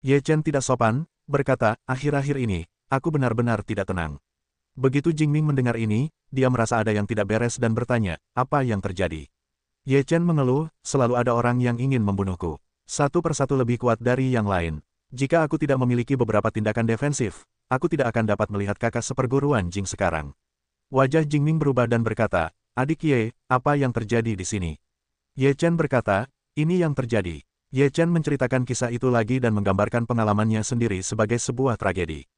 Ye Chen tidak sopan, berkata, akhir-akhir ini, aku benar-benar tidak tenang. Begitu Jingming mendengar ini, dia merasa ada yang tidak beres dan bertanya, apa yang terjadi? Ye Chen mengeluh, selalu ada orang yang ingin membunuhku. Satu persatu lebih kuat dari yang lain. Jika aku tidak memiliki beberapa tindakan defensif, aku tidak akan dapat melihat kakak seperguruan Jing sekarang. Wajah Jingming berubah dan berkata, adik Ye, apa yang terjadi di sini? Ye Chen berkata, ini yang terjadi. Ye Chen menceritakan kisah itu lagi dan menggambarkan pengalamannya sendiri sebagai sebuah tragedi.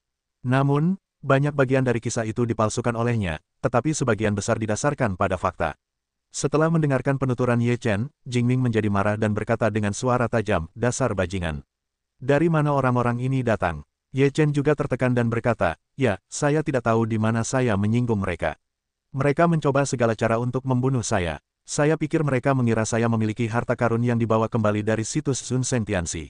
Namun, banyak bagian dari kisah itu dipalsukan olehnya, tetapi sebagian besar didasarkan pada fakta. Setelah mendengarkan penuturan Ye Chen, Jingming menjadi marah dan berkata dengan suara tajam, dasar bajingan. Dari mana orang-orang ini datang? Ye Chen juga tertekan dan berkata, ya, saya tidak tahu di mana saya menyinggung mereka. Mereka mencoba segala cara untuk membunuh saya. Saya pikir mereka mengira saya memiliki harta karun yang dibawa kembali dari situs Sun Sentiansi.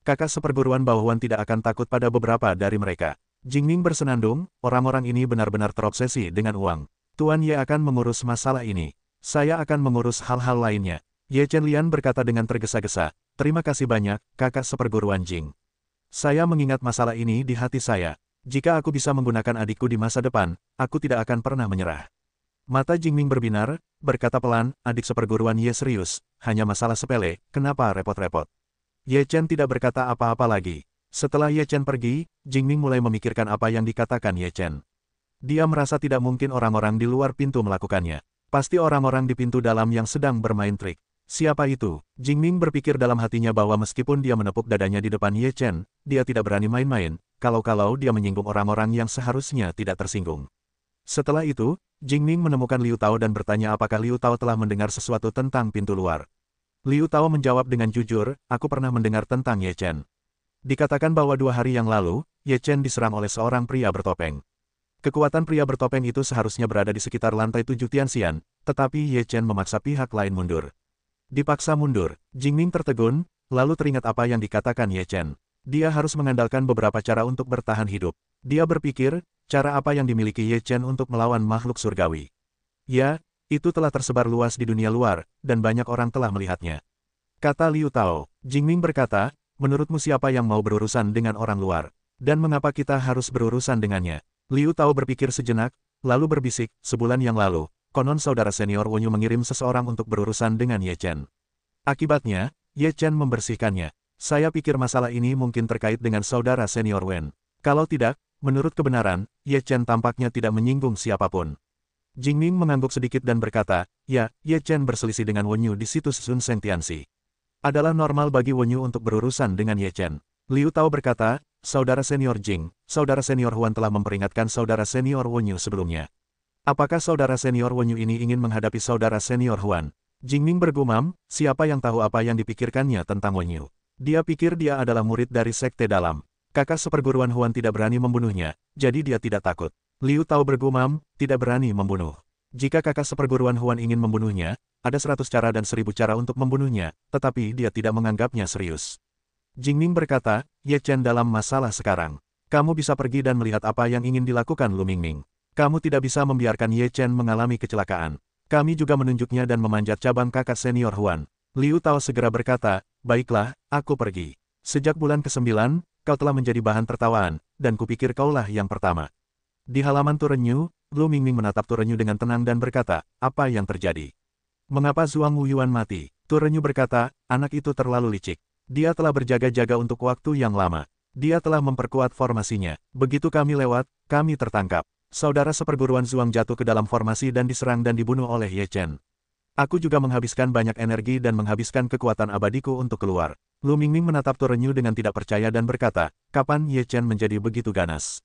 Kakak seperguruan Baohuan tidak akan takut pada beberapa dari mereka. Jingming bersenandung, orang-orang ini benar-benar terobsesi dengan uang. Tuan Ye akan mengurus masalah ini. Saya akan mengurus hal-hal lainnya. Ye Chen Lian berkata dengan tergesa-gesa, terima kasih banyak, kakak seperguruan Jing. Saya mengingat masalah ini di hati saya. Jika aku bisa menggunakan adikku di masa depan, aku tidak akan pernah menyerah. Mata Jingming berbinar, berkata pelan, adik seperguruan Ye serius, hanya masalah sepele, kenapa repot-repot? Ye Chen tidak berkata apa-apa lagi. Setelah Ye Chen pergi, Jingming mulai memikirkan apa yang dikatakan Ye Chen. Dia merasa tidak mungkin orang-orang di luar pintu melakukannya. Pasti orang-orang di pintu dalam yang sedang bermain trik. Siapa itu? Jingming berpikir dalam hatinya bahwa meskipun dia menepuk dadanya di depan Ye Chen, dia tidak berani main-main, kalau-kalau dia menyinggung orang-orang yang seharusnya tidak tersinggung. Setelah itu, Jingming menemukan Liu Tao dan bertanya apakah Liu Tao telah mendengar sesuatu tentang pintu luar. Liu Tao menjawab dengan jujur, aku pernah mendengar tentang Ye Chen. Dikatakan bahwa 2 hari yang lalu, Ye Chen diserang oleh seorang pria bertopeng. Kekuatan pria bertopeng itu seharusnya berada di sekitar lantai 7 Tianxian, tetapi Ye Chen memaksa pihak lain mundur. Dipaksa mundur, Jingming tertegun, lalu teringat apa yang dikatakan Ye Chen. Dia harus mengandalkan beberapa cara untuk bertahan hidup. Dia berpikir, cara apa yang dimiliki Ye Chen untuk melawan makhluk surgawi. Ya, itu telah tersebar luas di dunia luar, dan banyak orang telah melihatnya. Kata Liu Tao, Jingming berkata, menurutmu siapa yang mau berurusan dengan orang luar? Dan mengapa kita harus berurusan dengannya? Liu Tao berpikir sejenak, lalu berbisik, sebulan yang lalu, konon saudara senior Wenyu mengirim seseorang untuk berurusan dengan Ye Chen. Akibatnya, Ye Chen membersihkannya. Saya pikir masalah ini mungkin terkait dengan saudara senior Wen. Kalau tidak, menurut kebenaran, Ye Chen tampaknya tidak menyinggung siapapun. Jingming mengangguk sedikit dan berkata, ya, Ye Chen berselisih dengan Wenyu di situs Sun Sentiansi. Adalah normal bagi Wenyu untuk berurusan dengan Ye Chen. Liu Tao berkata, saudara senior Jing, saudara senior Huan telah memperingatkan saudara senior Wenyu sebelumnya. Apakah saudara senior Wenyu ini ingin menghadapi saudara senior Huan? Jingming bergumam, siapa yang tahu apa yang dipikirkannya tentang Wenyu? Dia pikir dia adalah murid dari sekte dalam. Kakak seperguruan Huan tidak berani membunuhnya, jadi dia tidak takut. Liu Tao bergumam, tidak berani membunuh. Jika kakak seperguruan Huan ingin membunuhnya, ada 100 cara dan 1000 cara untuk membunuhnya, tetapi dia tidak menganggapnya serius. Jingming berkata, Ye Chen dalam masalah sekarang. Kamu bisa pergi dan melihat apa yang ingin dilakukan Lu Mingming. Kamu tidak bisa membiarkan Ye Chen mengalami kecelakaan. Kami juga menunjuknya dan memanjat cabang kakak senior Huan. Liu Tao segera berkata, baiklah, aku pergi. Sejak bulan ke-9, kau telah menjadi bahan tertawaan, dan kupikir kaulah yang pertama. Di halaman Turenyu, Lu Mingming menatap Turenyu dengan tenang dan berkata, apa yang terjadi? Mengapa Zhuang Wuyuan mati? Turenyu berkata, anak itu terlalu licik. Dia telah berjaga-jaga untuk waktu yang lama. Dia telah memperkuat formasinya. Begitu kami lewat, kami tertangkap. Saudara seperguruan Zhuang jatuh ke dalam formasi dan diserang dan dibunuh oleh Ye Chen. Aku juga menghabiskan banyak energi dan menghabiskan kekuatan abadiku untuk keluar. Lu Mingming menatap Turenyu dengan tidak percaya dan berkata, kapan Ye Chen menjadi begitu ganas?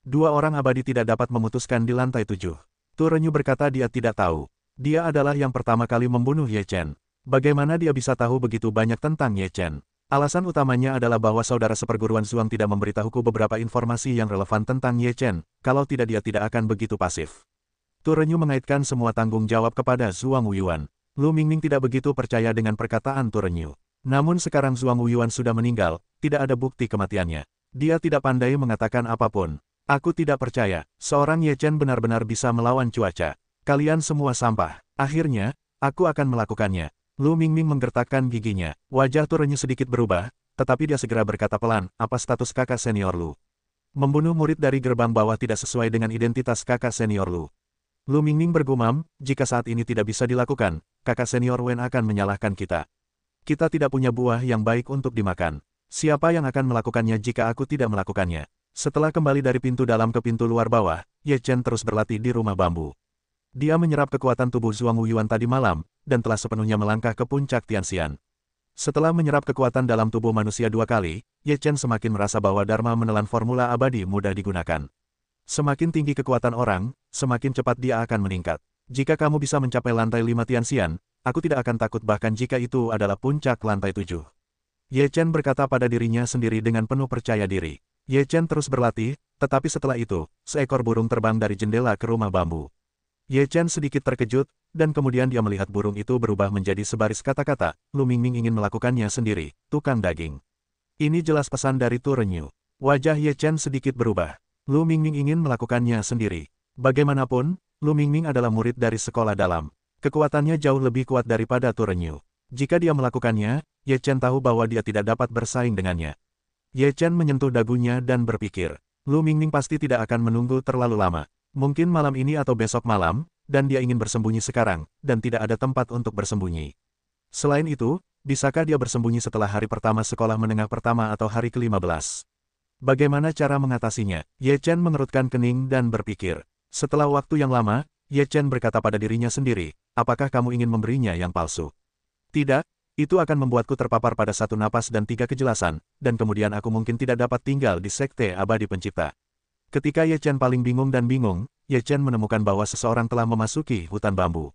2 orang abadi tidak dapat memutuskan di lantai 7. Turenyu berkata dia tidak tahu. Dia adalah yang pertama kali membunuh Ye Chen. Bagaimana dia bisa tahu begitu banyak tentang Ye Chen? Alasan utamanya adalah bahwa saudara seperguruan Zhuang tidak memberitahuku beberapa informasi yang relevan tentang Ye Chen, kalau tidak dia tidak akan begitu pasif. Turenyu mengaitkan semua tanggung jawab kepada Zhuang Wuyuan. Lu Mingming tidak begitu percaya dengan perkataan Turenyu. Namun sekarang Zhuang Wuyuan sudah meninggal, tidak ada bukti kematiannya. Dia tidak pandai mengatakan apapun. Aku tidak percaya, seorang Ye Chen benar-benar bisa melawan cuaca. Kalian semua sampah. Akhirnya, aku akan melakukannya. Lu Mingming menggertakkan giginya. Wajah Turenyu sedikit berubah, tetapi dia segera berkata pelan, apa status kakak senior Lu? Membunuh murid dari gerbang bawah tidak sesuai dengan identitas kakak senior Lu. Lu Mingming bergumam, jika saat ini tidak bisa dilakukan, kakak senior Wen akan menyalahkan kita. Kita tidak punya buah yang baik untuk dimakan. Siapa yang akan melakukannya jika aku tidak melakukannya? Setelah kembali dari pintu dalam ke pintu luar bawah, Ye Chen terus berlatih di rumah bambu. Dia menyerap kekuatan tubuh Zhuang Wuyuan tadi malam, dan telah sepenuhnya melangkah ke puncak Tianxian. Setelah menyerap kekuatan dalam tubuh manusia 2 kali, Ye Chen semakin merasa bahwa Dharma menelan formula abadi mudah digunakan. Semakin tinggi kekuatan orang, semakin cepat dia akan meningkat. Jika kamu bisa mencapai lantai 5 Tianxian, aku tidak akan takut bahkan jika itu adalah puncak lantai 7. Ye Chen berkata pada dirinya sendiri dengan penuh percaya diri. Ye Chen terus berlatih, tetapi setelah itu, seekor burung terbang dari jendela ke rumah bambu. Ye Chen sedikit terkejut, dan kemudian dia melihat burung itu berubah menjadi sebaris kata-kata, Lu Mingming ingin melakukannya sendiri, tukang daging. Ini jelas pesan dari Tu Renyu. Wajah Ye Chen sedikit berubah. Lu Mingming ingin melakukannya sendiri. Bagaimanapun, Lu Mingming adalah murid dari sekolah dalam. Kekuatannya jauh lebih kuat daripada Tu Renyu. Jika dia melakukannya, Ye Chen tahu bahwa dia tidak dapat bersaing dengannya. Ye Chen menyentuh dagunya dan berpikir, Lu Mingming pasti tidak akan menunggu terlalu lama. Mungkin malam ini atau besok malam, dan dia ingin bersembunyi sekarang, dan tidak ada tempat untuk bersembunyi. Selain itu, bisakah dia bersembunyi setelah hari pertama sekolah menengah pertama atau hari ke-15? Bagaimana cara mengatasinya? Ye Chen mengerutkan kening dan berpikir. Setelah waktu yang lama, Ye Chen berkata pada dirinya sendiri, apakah kamu ingin memberinya yang palsu? Tidak, itu akan membuatku terpapar pada 1 napas dan 3 kejelasan, dan kemudian aku mungkin tidak dapat tinggal di Sekte Abadi Pencipta. Ketika Ye Chen paling bingung dan bingung, Ye Chen menemukan bahwa seseorang telah memasuki hutan bambu.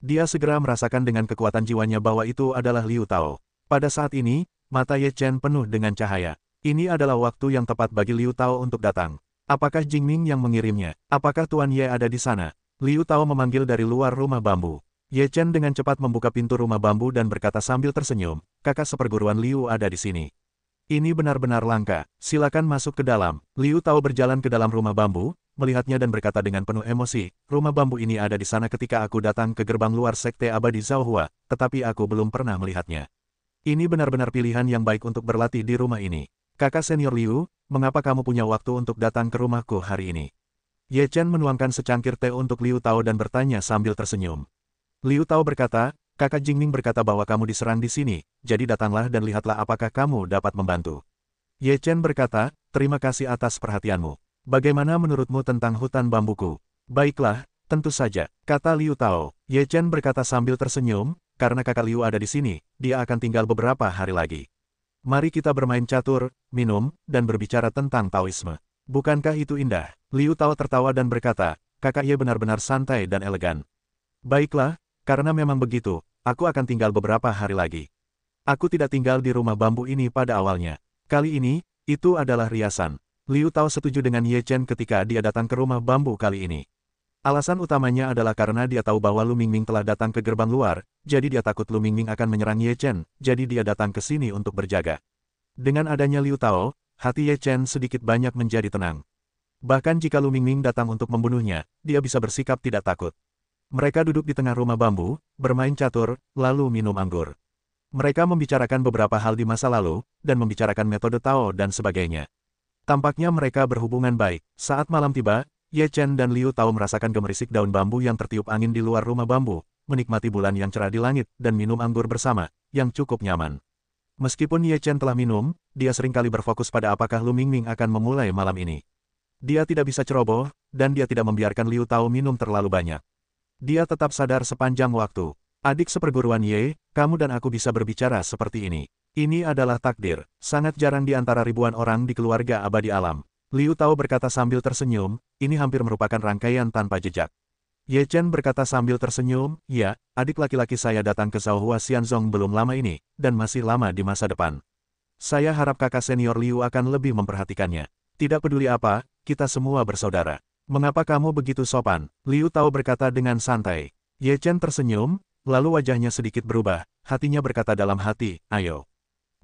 Dia segera merasakan dengan kekuatan jiwanya bahwa itu adalah Liu Tao. Pada saat ini, mata Ye Chen penuh dengan cahaya. Ini adalah waktu yang tepat bagi Liu Tao untuk datang. Apakah Jingming yang mengirimnya? Apakah Tuan Ye ada di sana? Liu Tao memanggil dari luar rumah bambu. Ye Chen dengan cepat membuka pintu rumah bambu dan berkata sambil tersenyum, kakak seperguruan Liu ada di sini. Ini benar-benar langka, silakan masuk ke dalam. Liu Tao berjalan ke dalam rumah bambu, melihatnya dan berkata dengan penuh emosi, rumah bambu ini ada di sana ketika aku datang ke gerbang luar Sekte Abadi Zhaohua, tetapi aku belum pernah melihatnya. Ini benar-benar pilihan yang baik untuk berlatih di rumah ini. Kakak senior Liu, mengapa kamu punya waktu untuk datang ke rumahku hari ini? Ye Chen menuangkan secangkir teh untuk Liu Tao dan bertanya sambil tersenyum. Liu Tao berkata, kakak Jingming berkata bahwa kamu diserang di sini, jadi datanglah dan lihatlah apakah kamu dapat membantu. Ye Chen berkata, terima kasih atas perhatianmu. Bagaimana menurutmu tentang hutan bambuku? Baiklah, tentu saja, kata Liu Tao. Ye Chen berkata sambil tersenyum, karena kakak Liu ada di sini, dia akan tinggal beberapa hari lagi. Mari kita bermain catur, minum, dan berbicara tentang Taoisme. Bukankah itu indah? Liu Tao tertawa dan berkata, kakak Ye benar-benar santai dan elegan. Baiklah, karena memang begitu, aku akan tinggal beberapa hari lagi. Aku tidak tinggal di rumah bambu ini pada awalnya. Kali ini, itu adalah riasan. Liu Tao setuju dengan Ye Chen ketika dia datang ke rumah bambu kali ini. Alasan utamanya adalah karena dia tahu bahwa Lu Mingming telah datang ke gerbang luar, jadi dia takut Lu Mingming akan menyerang Ye Chen, jadi dia datang ke sini untuk berjaga. Dengan adanya Liu Tao, hati Ye Chen sedikit banyak menjadi tenang. Bahkan jika Lu Mingming datang untuk membunuhnya, dia bisa bersikap tidak takut. Mereka duduk di tengah rumah bambu, bermain catur, lalu minum anggur. Mereka membicarakan beberapa hal di masa lalu, dan membicarakan metode Tao dan sebagainya. Tampaknya mereka berhubungan baik. Saat malam tiba, Ye Chen dan Liu Tao merasakan gemerisik daun bambu yang tertiup angin di luar rumah bambu, menikmati bulan yang cerah di langit, dan minum anggur bersama, yang cukup nyaman. Meskipun Ye Chen telah minum, dia seringkali berfokus pada apakah Lu Mingming akan memulai malam ini. Dia tidak bisa ceroboh, dan dia tidak membiarkan Liu Tao minum terlalu banyak. Dia tetap sadar sepanjang waktu. Adik seperguruan Ye, kamu dan aku bisa berbicara seperti ini. Ini adalah takdir, sangat jarang di antara ribuan orang di keluarga abadi alam. Liu Tao berkata sambil tersenyum, ini hampir merupakan rangkaian tanpa jejak. Ye Chen berkata sambil tersenyum, ya, adik laki-laki saya datang ke Zhaohua Xianzong belum lama ini, dan masih lama di masa depan. Saya harap kakak senior Liu akan lebih memperhatikannya. Tidak peduli apa, kita semua bersaudara. Mengapa kamu begitu sopan? Liu Tao berkata dengan santai. Ye Chen tersenyum, lalu wajahnya sedikit berubah, hatinya berkata dalam hati, ayo.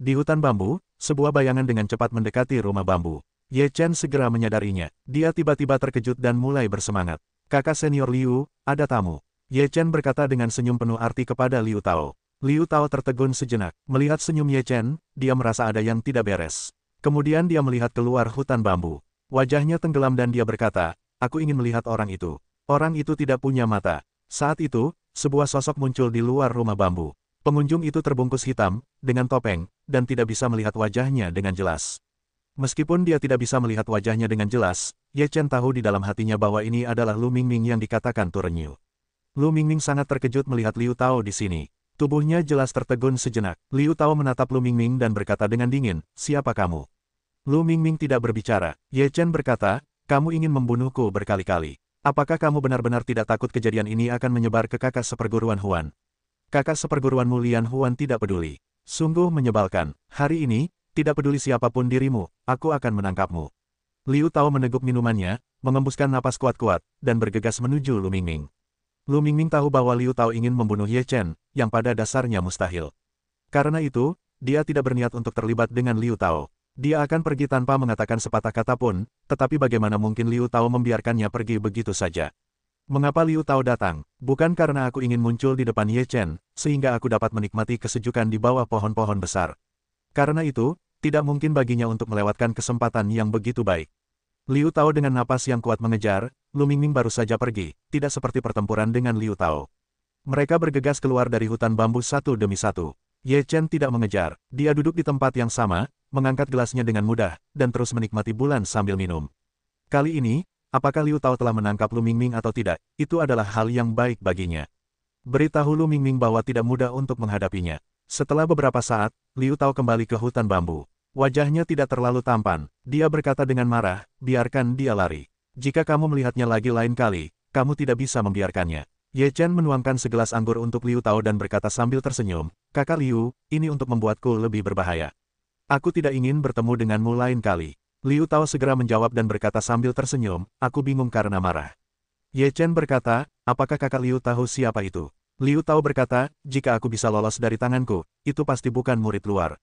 Di hutan bambu, sebuah bayangan dengan cepat mendekati rumah bambu. Ye Chen segera menyadarinya. Dia tiba-tiba terkejut dan mulai bersemangat. Kakak senior Liu, ada tamu. Ye Chen berkata dengan senyum penuh arti kepada Liu Tao. Liu Tao tertegun sejenak. Melihat senyum Ye Chen, dia merasa ada yang tidak beres. Kemudian dia melihat keluar hutan bambu. Wajahnya tenggelam dan dia berkata, aku ingin melihat orang itu. Orang itu tidak punya mata. Saat itu, sebuah sosok muncul di luar rumah bambu. Pengunjung itu terbungkus hitam, dengan topeng, dan tidak bisa melihat wajahnya dengan jelas. Meskipun dia tidak bisa melihat wajahnya dengan jelas, Ye Chen tahu di dalam hatinya bahwa ini adalah Lu Mingming yang dikatakan Tu Renyu. Lu Mingming sangat terkejut melihat Liu Tao di sini. Tubuhnya jelas tertegun sejenak. Liu Tao menatap Lu Mingming dan berkata dengan dingin, siapa kamu? Lu Mingming tidak berbicara. Ye Chen berkata, kamu ingin membunuhku berkali-kali. Apakah kamu benar-benar tidak takut kejadian ini akan menyebar ke kakak seperguruan Huan? Kakak seperguruanmu Lian Huan tidak peduli. Sungguh menyebalkan. Hari ini, tidak peduli siapapun dirimu, aku akan menangkapmu. Liu Tao meneguk minumannya, mengembuskan napas kuat-kuat, dan bergegas menuju Lu Mingming. Lu Mingming tahu bahwa Liu Tao ingin membunuh Ye Chen, yang pada dasarnya mustahil. Karena itu, dia tidak berniat untuk terlibat dengan Liu Tao. Dia akan pergi tanpa mengatakan sepatah kata pun, tetapi bagaimana mungkin Liu Tao membiarkannya pergi begitu saja? Mengapa Liu Tao datang? Bukan karena aku ingin muncul di depan Ye Chen, sehingga aku dapat menikmati kesejukan di bawah pohon-pohon besar. Karena itu, tidak mungkin baginya untuk melewatkan kesempatan yang begitu baik. Liu Tao dengan napas yang kuat mengejar, Lu Mingming baru saja pergi, tidak seperti pertempuran dengan Liu Tao. Mereka bergegas keluar dari hutan bambu satu demi satu. Ye Chen tidak mengejar, dia duduk di tempat yang sama, mengangkat gelasnya dengan mudah, dan terus menikmati bulan sambil minum. Kali ini, apakah Liu Tao telah menangkap Lu Mingming atau tidak, itu adalah hal yang baik baginya. Beritahu Lu Mingming bahwa tidak mudah untuk menghadapinya. Setelah beberapa saat, Liu Tao kembali ke hutan bambu. Wajahnya tidak terlalu tampan, dia berkata dengan marah, biarkan dia lari. Jika kamu melihatnya lagi lain kali, kamu tidak bisa membiarkannya. Ye Chen menuangkan segelas anggur untuk Liu Tao dan berkata sambil tersenyum, kakak Liu, ini untuk membuatku lebih berbahaya. Aku tidak ingin bertemu denganmu lain kali. Liu Tao segera menjawab dan berkata sambil tersenyum, aku bingung karena marah. Ye Chen berkata, apakah kakak Liu tahu siapa itu? Liu Tao berkata, jika aku bisa lolos dari tanganku, itu pasti bukan murid luar.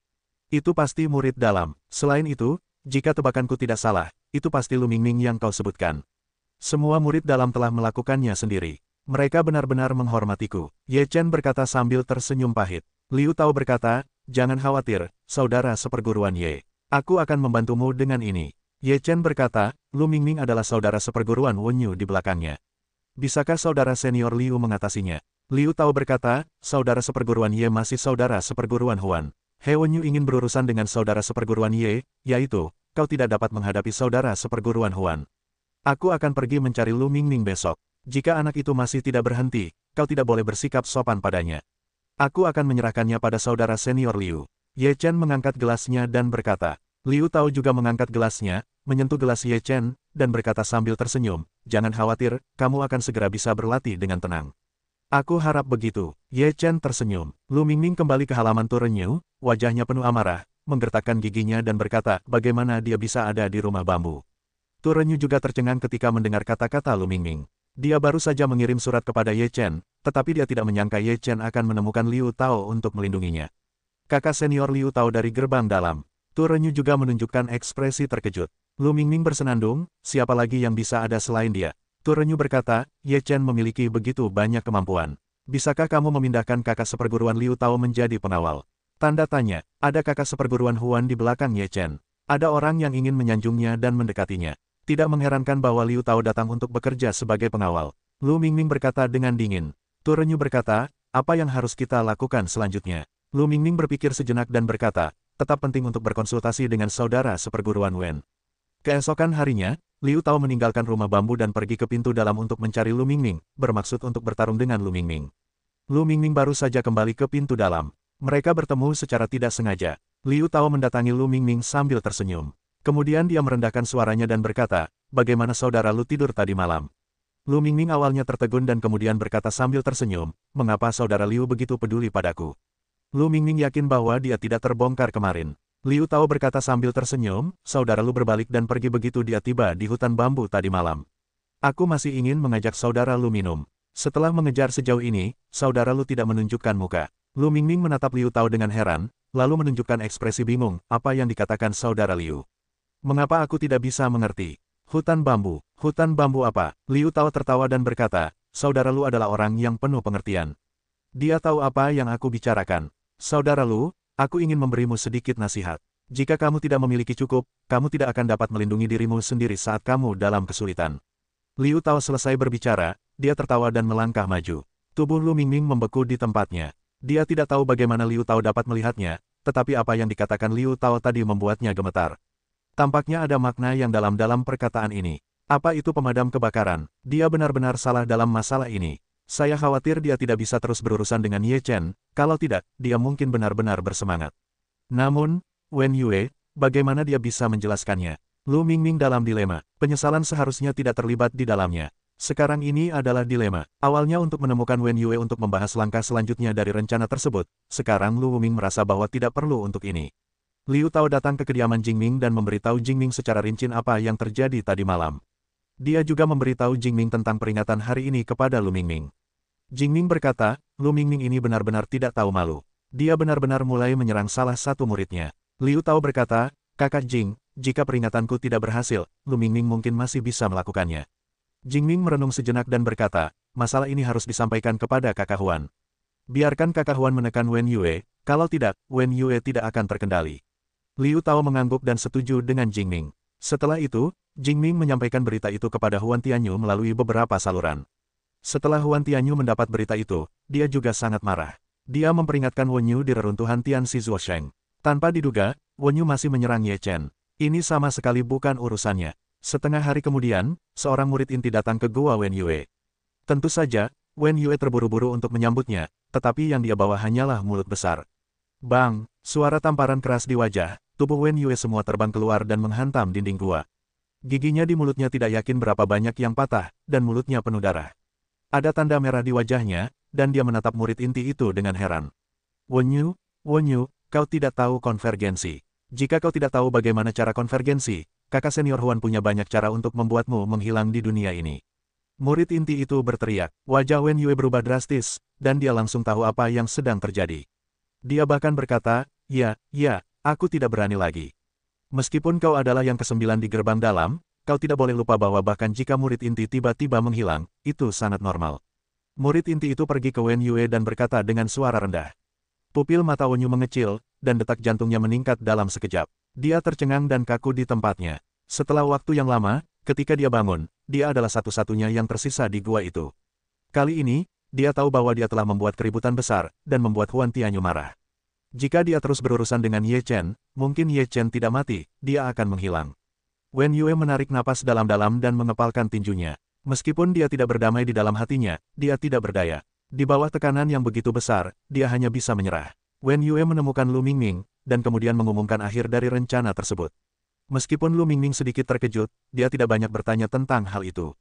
Itu pasti murid dalam. Selain itu, jika tebakanku tidak salah, itu pasti Lu Mingming yang kau sebutkan. Semua murid dalam telah melakukannya sendiri. Mereka benar-benar menghormatiku. Ye Chen berkata sambil tersenyum pahit. Liu Tao berkata, jangan khawatir, saudara seperguruan Ye. Aku akan membantumu dengan ini. Ye Chen berkata, Lu Mingming adalah saudara seperguruan Wenyu di belakangnya. Bisakah saudara senior Liu mengatasinya? Liu Tao berkata, saudara seperguruan Ye masih saudara seperguruan Huan. He Wenyu ingin berurusan dengan saudara seperguruan Ye, yaitu, kau tidak dapat menghadapi saudara seperguruan Huan. Aku akan pergi mencari Lu Mingming besok. Jika anak itu masih tidak berhenti, kau tidak boleh bersikap sopan padanya. Aku akan menyerahkannya pada saudara senior Liu. Ye Chen mengangkat gelasnya dan berkata. Liu Tao juga mengangkat gelasnya, menyentuh gelas Ye Chen, dan berkata sambil tersenyum, jangan khawatir, kamu akan segera bisa berlatih dengan tenang. Aku harap begitu. Ye Chen tersenyum. Lu Mingming kembali ke halaman Tu Renyu, wajahnya penuh amarah, menggertakkan giginya dan berkata, bagaimana dia bisa ada di rumah bambu. Tu Renyu juga tercengang ketika mendengar kata-kata Lu Mingming. Dia baru saja mengirim surat kepada Ye Chen, tetapi dia tidak menyangka Ye Chen akan menemukan Liu Tao untuk melindunginya. Kakak senior Liu Tao dari gerbang dalam. Tu Renyu juga menunjukkan ekspresi terkejut. Lu Mingming bersenandung, siapa lagi yang bisa ada selain dia? Tu Renyu berkata, Ye Chen memiliki begitu banyak kemampuan. Bisakah kamu memindahkan kakak seperguruan Liu Tao menjadi pengawal? Tanda tanya, ada kakak seperguruan Huan di belakang Ye Chen. Ada orang yang ingin menyanjungnya dan mendekatinya. Tidak mengherankan bahwa Liu Tao datang untuk bekerja sebagai pengawal. Lu Mingming berkata dengan dingin. Tu Renyu berkata, apa yang harus kita lakukan selanjutnya? Lu Mingming berpikir sejenak dan berkata, tetap penting untuk berkonsultasi dengan saudara seperguruan Wen. Keesokan harinya, Liu Tao meninggalkan rumah bambu dan pergi ke pintu dalam untuk mencari Lu Mingming, bermaksud untuk bertarung dengan Lu Mingming. Lu Mingming baru saja kembali ke pintu dalam. Mereka bertemu secara tidak sengaja. Liu Tao mendatangi Lu Mingming sambil tersenyum. Kemudian dia merendahkan suaranya dan berkata, bagaimana saudara Lu tidur tadi malam? Lu Mingming awalnya tertegun dan kemudian berkata sambil tersenyum, mengapa saudara Liu begitu peduli padaku? Lu Mingming yakin bahwa dia tidak terbongkar kemarin. Liu Tao berkata sambil tersenyum, saudara Lu berbalik dan pergi begitu dia tiba di hutan bambu tadi malam. Aku masih ingin mengajak saudara Lu minum. Setelah mengejar sejauh ini, saudara Lu tidak menunjukkan muka. Lu Mingming menatap Liu Tao dengan heran, lalu menunjukkan ekspresi bingung, apa yang dikatakan saudara Liu? Mengapa aku tidak bisa mengerti? Hutan bambu apa? Liu Tao tertawa dan berkata, saudara Lu adalah orang yang penuh pengertian. Dia tahu apa yang aku bicarakan. Saudara Lu, aku ingin memberimu sedikit nasihat. Jika kamu tidak memiliki cukup, kamu tidak akan dapat melindungi dirimu sendiri saat kamu dalam kesulitan. Liu Tao selesai berbicara, dia tertawa dan melangkah maju. Tubuh Lu Mingming membeku di tempatnya. Dia tidak tahu bagaimana Liu Tao dapat melihatnya, tetapi apa yang dikatakan Liu Tao tadi membuatnya gemetar. Tampaknya ada makna yang dalam perkataan ini. Apa itu pemadam kebakaran? Dia benar-benar salah dalam masalah ini. Saya khawatir dia tidak bisa terus berurusan dengan Ye Chen, kalau tidak, dia mungkin benar-benar bersemangat. Namun, Wen Yue, bagaimana dia bisa menjelaskannya? Lu Mingming dalam dilema. Penyesalan seharusnya tidak terlibat di dalamnya. Sekarang ini adalah dilema. Awalnya untuk menemukan Wen Yue untuk membahas langkah selanjutnya dari rencana tersebut, sekarang Lu Ming merasa bahwa tidak perlu untuk ini. Liu Tao datang ke kediaman Jingming dan memberitahu Jingming secara rinci apa yang terjadi tadi malam. Dia juga memberitahu Jingming tentang peringatan hari ini kepada Lu Mingming. Jingming berkata, Lu Mingming ini benar-benar tidak tahu malu. Dia benar-benar mulai menyerang salah satu muridnya. Liu Tao berkata, Kakak Jing, jika peringatanku tidak berhasil, Lu Mingming mungkin masih bisa melakukannya. Jingming merenung sejenak dan berkata, masalah ini harus disampaikan kepada Kakak Huan. Biarkan Kakak Huan menekan Wen Yue, kalau tidak, Wen Yue tidak akan terkendali. Liu Tao mengangguk dan setuju dengan Jingming. Setelah itu, Jingming menyampaikan berita itu kepada Huan Tianyu melalui beberapa saluran. Setelah Huan Tianyu mendapat berita itu, dia juga sangat marah. Dia memperingatkan Wen Yu di reruntuhan Tianxi Zuosheng. Tanpa diduga, Wen Yu masih menyerang Ye Chen. Ini sama sekali bukan urusannya. Setengah hari kemudian, seorang murid inti datang ke gua Wen Yue. Tentu saja, Wen Yue terburu-buru untuk menyambutnya, tetapi yang dia bawa hanyalah mulut besar. Bang, suara tamparan keras di wajah, tubuh Wen Yue semua terbang keluar dan menghantam dinding gua. Giginya di mulutnya tidak yakin berapa banyak yang patah, dan mulutnya penuh darah. Ada tanda merah di wajahnya, dan dia menatap murid inti itu dengan heran. Wen Yu, kau tidak tahu konvergensi. Jika kau tidak tahu bagaimana cara konvergensi, kakak senior Huan punya banyak cara untuk membuatmu menghilang di dunia ini. Murid inti itu berteriak, wajah Wen Yue berubah drastis, dan dia langsung tahu apa yang sedang terjadi. Dia bahkan berkata, ya, aku tidak berani lagi. Meskipun kau adalah yang ke-9 di gerbang dalam, kau tidak boleh lupa bahwa bahkan jika murid inti tiba-tiba menghilang, itu sangat normal. Murid inti itu pergi ke Wen Yue dan berkata dengan suara rendah. Pupil mata Wen Yu mengecil, dan detak jantungnya meningkat dalam sekejap. Dia tercengang dan kaku di tempatnya. Setelah waktu yang lama, ketika dia bangun, dia adalah satu-satunya yang tersisa di gua itu. Kali ini, dia tahu bahwa dia telah membuat keributan besar, dan membuat Huan Tianyu marah. Jika dia terus berurusan dengan Ye Chen, mungkin Ye Chen tidak mati, dia akan menghilang. Wen Yue menarik napas dalam-dalam dan mengepalkan tinjunya. Meskipun dia tidak berdamai di dalam hatinya, dia tidak berdaya. Di bawah tekanan yang begitu besar, dia hanya bisa menyerah. Wen Yue menemukan Lu Mingming, dan kemudian mengumumkan akhir dari rencana tersebut. Meskipun Lu Mingming sedikit terkejut, dia tidak banyak bertanya tentang hal itu.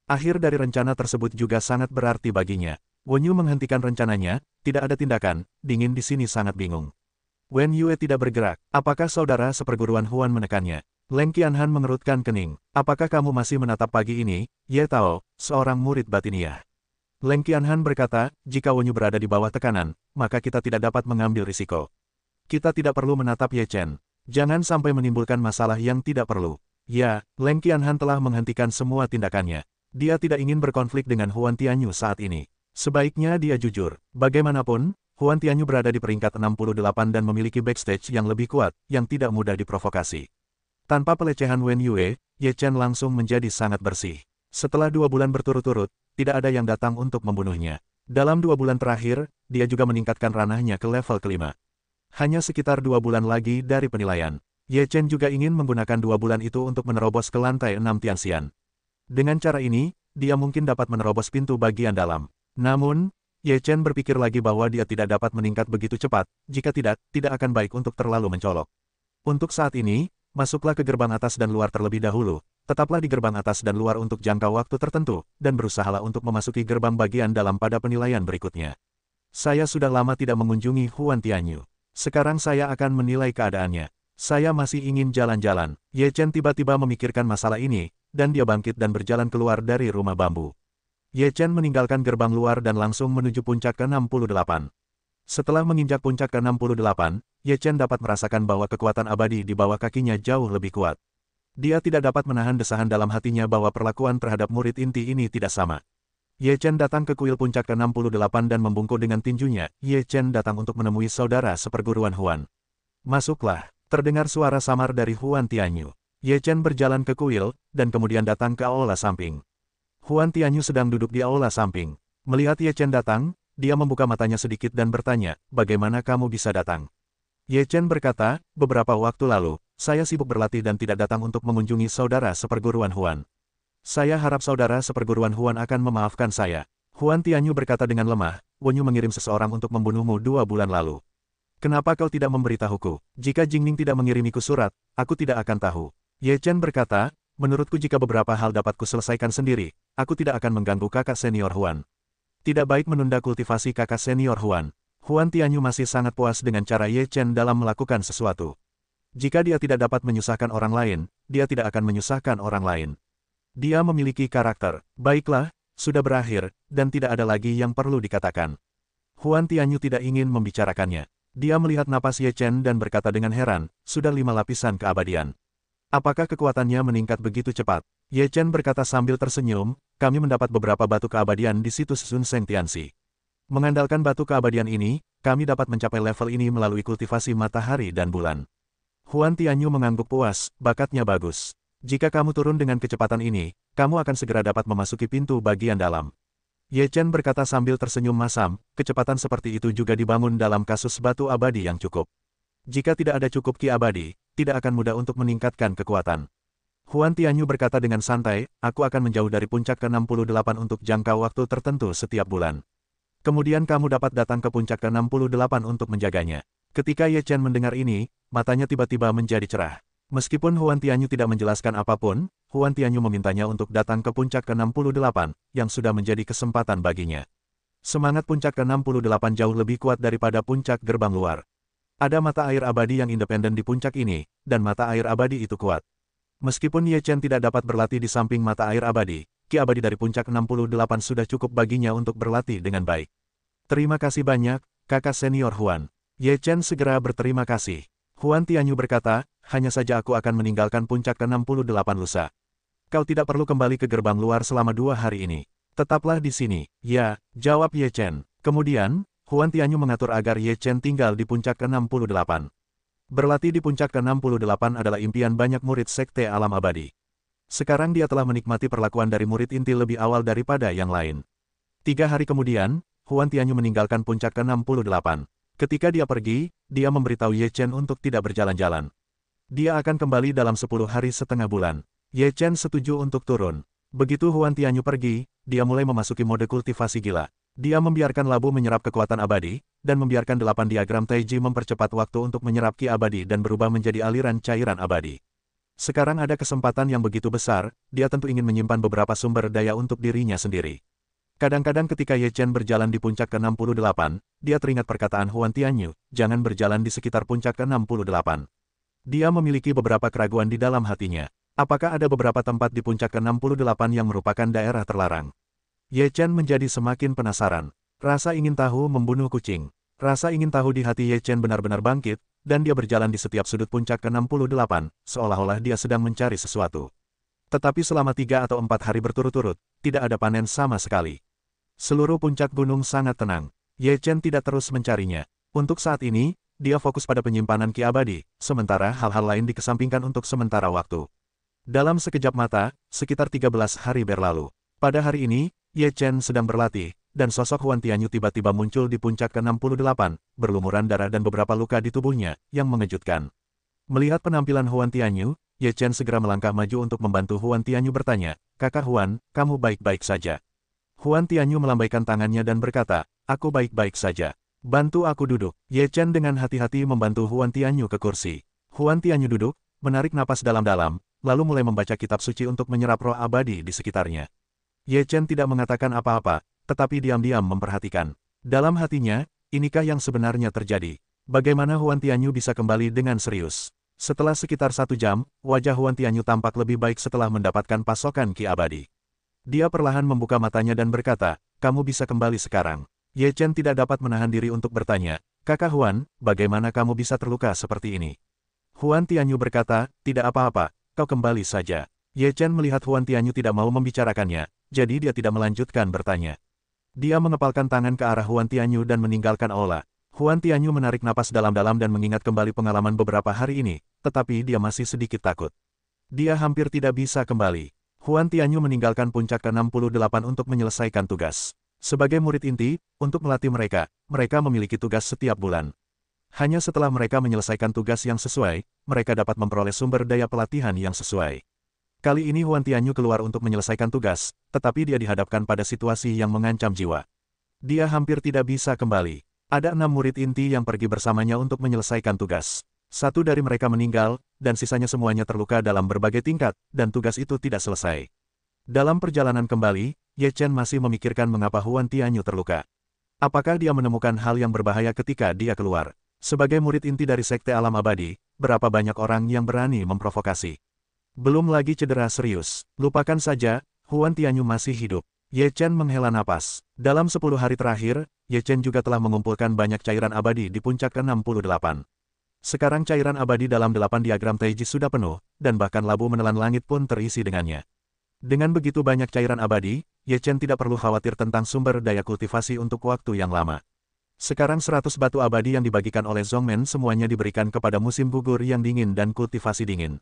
Akhir dari rencana tersebut juga sangat berarti baginya. Wen Yu menghentikan rencananya, tidak ada tindakan, dingin di sini sangat bingung. Wen Yue tidak bergerak, apakah saudara seperguruan Huan menekannya? Leng Qianhan mengerutkan kening. Apakah kamu masih menatap pagi ini, Ye Tao, seorang murid batiniah? Leng Qianhan berkata, jika Wen Yu berada di bawah tekanan, maka kita tidak dapat mengambil risiko. Kita tidak perlu menatap Ye Chen. Jangan sampai menimbulkan masalah yang tidak perlu. Ya, Leng Qianhan telah menghentikan semua tindakannya. Dia tidak ingin berkonflik dengan Huan Tianyu saat ini. Sebaiknya dia jujur. Bagaimanapun, Huan Tianyu berada di peringkat 68 dan memiliki backstage yang lebih kuat, yang tidak mudah diprovokasi. Tanpa pelecehan Wen Yue, Ye Chen langsung menjadi sangat bersih. Setelah 2 bulan berturut-turut, tidak ada yang datang untuk membunuhnya. Dalam 2 bulan terakhir, dia juga meningkatkan ranahnya ke level ke-5. Hanya sekitar 2 bulan lagi dari penilaian. Ye Chen juga ingin menggunakan 2 bulan itu untuk menerobos ke lantai 6 Tianxian. Dengan cara ini, dia mungkin dapat menerobos pintu bagian dalam. Namun, Ye Chen berpikir lagi bahwa dia tidak dapat meningkat begitu cepat, jika tidak akan baik untuk terlalu mencolok. Untuk saat ini, masuklah ke gerbang atas dan luar terlebih dahulu, tetaplah di gerbang atas dan luar untuk jangka waktu tertentu, dan berusahalah untuk memasuki gerbang bagian dalam pada penilaian berikutnya. Saya sudah lama tidak mengunjungi Huan Tianyu. Sekarang saya akan menilai keadaannya. Saya masih ingin jalan-jalan. Ye Chen tiba-tiba memikirkan masalah ini, dan dia bangkit dan berjalan keluar dari rumah bambu. Ye Chen meninggalkan gerbang luar dan langsung menuju puncak ke-68. Setelah menginjak puncak ke-68, Ye Chen dapat merasakan bahwa kekuatan abadi di bawah kakinya jauh lebih kuat. Dia tidak dapat menahan desahan dalam hatinya bahwa perlakuan terhadap murid inti ini tidak sama. Ye Chen datang ke kuil puncak ke-68 dan membungkuk dengan tinjunya. Ye Chen datang untuk menemui saudara seperguruan Huan. Masuklah, terdengar suara samar dari Huan Tianyu. Ye Chen berjalan ke kuil, dan kemudian datang ke aula samping. Huan Tianyu sedang duduk di aula samping. Melihat Ye Chen datang, dia membuka matanya sedikit dan bertanya, bagaimana kamu bisa datang? Ye Chen berkata, beberapa waktu lalu, saya sibuk berlatih dan tidak datang untuk mengunjungi saudara seperguruan Huan. Saya harap saudara seperguruan Huan akan memaafkan saya. Huan Tianyu berkata dengan lemah, Wenyu mengirim seseorang untuk membunuhmu 2 bulan lalu. Kenapa kau tidak memberitahuku? Jika Jingning tidak mengirimiku surat, aku tidak akan tahu. Ye Chen berkata, menurutku jika beberapa hal dapat kuselesaikan sendiri, aku tidak akan mengganggu kakak senior Huan. Tidak baik menunda kultivasi kakak senior Huan. Huan Tianyu masih sangat puas dengan cara Ye Chen dalam melakukan sesuatu. Jika dia tidak dapat menyusahkan orang lain, dia tidak akan menyusahkan orang lain. Dia memiliki karakter. Baiklah, sudah berakhir, dan tidak ada lagi yang perlu dikatakan. Huan Tianyu tidak ingin membicarakannya. Dia melihat napas Ye Chen dan berkata dengan heran, sudah 5 lapisan keabadian. Apakah kekuatannya meningkat begitu cepat? Ye Chen berkata sambil tersenyum, kami mendapat beberapa batu keabadian di situs Sun Seng Tianxi. Mengandalkan batu keabadian ini, kami dapat mencapai level ini melalui kultivasi matahari dan bulan. Huan Tianyu mengangguk puas, bakatnya bagus. Jika kamu turun dengan kecepatan ini, kamu akan segera dapat memasuki pintu bagian dalam. Ye Chen berkata sambil tersenyum masam, kecepatan seperti itu juga dibangun dalam kasus batu abadi yang cukup. Jika tidak ada cukup ki abadi, tidak akan mudah untuk meningkatkan kekuatan. Huan Tianyu berkata dengan santai, aku akan menjauh dari puncak ke-68 untuk jangka waktu tertentu setiap bulan. Kemudian kamu dapat datang ke puncak ke-68 untuk menjaganya. Ketika Ye Chen mendengar ini, matanya tiba-tiba menjadi cerah. Meskipun Huan Tianyu tidak menjelaskan apapun, Huan Tianyu memintanya untuk datang ke puncak ke-68, yang sudah menjadi kesempatan baginya. Semangat puncak ke-68 jauh lebih kuat daripada puncak gerbang luar. Ada mata air abadi yang independen di puncak ini, dan mata air abadi itu kuat. Meskipun Ye Chen tidak dapat berlatih di samping mata air abadi, ki abadi dari puncak 68 sudah cukup baginya untuk berlatih dengan baik. Terima kasih banyak, kakak senior Huan. Ye Chen segera berterima kasih. Huan Tianyu berkata, hanya saja aku akan meninggalkan puncak ke-68 lusa. Kau tidak perlu kembali ke gerbang luar selama 2 hari ini. Tetaplah di sini. Ya, jawab Ye Chen. Kemudian, Huan Tianyu mengatur agar Ye Chen tinggal di puncak ke-68. Berlatih di puncak ke-68 adalah impian banyak murid sekte alam abadi. Sekarang dia telah menikmati perlakuan dari murid inti lebih awal daripada yang lain. 3 hari kemudian, Huan Tianyu meninggalkan puncak ke-68. Ketika dia pergi, dia memberitahu Ye Chen untuk tidak berjalan-jalan. Dia akan kembali dalam 10 hari setengah bulan. Ye Chen setuju untuk turun. Begitu Huan Tianyu pergi, dia mulai memasuki mode kultivasi gila. Dia membiarkan labu menyerap kekuatan abadi, dan membiarkan 8 diagram Taiji mempercepat waktu untuk menyerap ki abadi dan berubah menjadi aliran cairan abadi. Sekarang ada kesempatan yang begitu besar, dia tentu ingin menyimpan beberapa sumber daya untuk dirinya sendiri. Kadang-kadang ketika Ye Chen berjalan di puncak ke-68, dia teringat perkataan Huan Tianyu, jangan berjalan di sekitar puncak ke-68. Dia memiliki beberapa keraguan di dalam hatinya. Apakah ada beberapa tempat di puncak ke-68 yang merupakan daerah terlarang? Ye Chen menjadi semakin penasaran. Rasa ingin tahu membunuh kucing. Rasa ingin tahu di hati Ye Chen benar-benar bangkit, dan dia berjalan di setiap sudut puncak ke-68, seolah-olah dia sedang mencari sesuatu. Tetapi selama 3 atau 4 hari berturut-turut, tidak ada panen sama sekali. Seluruh puncak gunung sangat tenang. Ye Chen tidak terus mencarinya. Untuk saat ini, dia fokus pada penyimpanan ki abadi, sementara hal-hal lain dikesampingkan untuk sementara waktu. Dalam sekejap mata, sekitar 13 hari berlalu. Pada hari ini, Ye Chen sedang berlatih, dan sosok Huan Tianyu tiba-tiba muncul di puncak ke-68, berlumuran darah dan beberapa luka di tubuhnya, yang mengejutkan. Melihat penampilan Huan Tianyu, Ye Chen segera melangkah maju untuk membantu Huan Tianyu bertanya, Kakak Huan, kamu baik-baik saja? Huan Tianyu melambaikan tangannya dan berkata, aku baik-baik saja. Bantu aku duduk. Ye Chen dengan hati-hati membantu Huan Tianyu ke kursi. Huan Tianyu duduk, menarik napas dalam-dalam, lalu mulai membaca kitab suci untuk menyerap roh abadi di sekitarnya. Ye Chen tidak mengatakan apa-apa, tetapi diam-diam memperhatikan. Dalam hatinya, inikah yang sebenarnya terjadi? Bagaimana Huan Tianyu bisa kembali dengan serius? Setelah sekitar 1 jam, wajah Huan Tianyu tampak lebih baik setelah mendapatkan pasokan ki abadi. Dia perlahan membuka matanya dan berkata, kamu bisa kembali sekarang. Ye Chen tidak dapat menahan diri untuk bertanya, Kakak Huan, bagaimana kamu bisa terluka seperti ini? Huan Tianyu berkata, tidak apa-apa, kau kembali saja. Ye Chen melihat Huan Tianyu tidak mau membicarakannya, jadi dia tidak melanjutkan bertanya. Dia mengepalkan tangan ke arah Huan Tianyu dan meninggalkan aula. Huan Tianyu menarik napas dalam-dalam dan mengingat kembali pengalaman beberapa hari ini, tetapi dia masih sedikit takut. Dia hampir tidak bisa kembali. Huan Tianyu meninggalkan puncak ke-68 untuk menyelesaikan tugas. Sebagai murid inti, untuk melatih mereka, mereka memiliki tugas setiap bulan. Hanya setelah mereka menyelesaikan tugas yang sesuai, mereka dapat memperoleh sumber daya pelatihan yang sesuai. Kali ini Huan Tianyu keluar untuk menyelesaikan tugas, tetapi dia dihadapkan pada situasi yang mengancam jiwa. Dia hampir tidak bisa kembali. Ada 6 murid inti yang pergi bersamanya untuk menyelesaikan tugas. 1 dari mereka meninggal, dan sisanya semuanya terluka dalam berbagai tingkat, dan tugas itu tidak selesai. Dalam perjalanan kembali, Ye Chen masih memikirkan mengapa Huan Tianyu terluka. Apakah dia menemukan hal yang berbahaya ketika dia keluar? Sebagai murid inti dari Sekte Alam Abadi, berapa banyak orang yang berani memprovokasi? Belum lagi cedera serius. Lupakan saja, Huan Tianyu masih hidup. Ye Chen menghela napas. Dalam 10 hari terakhir, Ye Chen juga telah mengumpulkan banyak cairan abadi di puncak ke-68. Sekarang cairan abadi dalam 8 diagram Taiji sudah penuh, dan bahkan labu menelan langit pun terisi dengannya. Dengan begitu banyak cairan abadi, Ye Chen tidak perlu khawatir tentang sumber daya kultivasi untuk waktu yang lama. Sekarang 100 batu abadi yang dibagikan oleh Zhongmen semuanya diberikan kepada musim gugur yang dingin dan kultivasi dingin.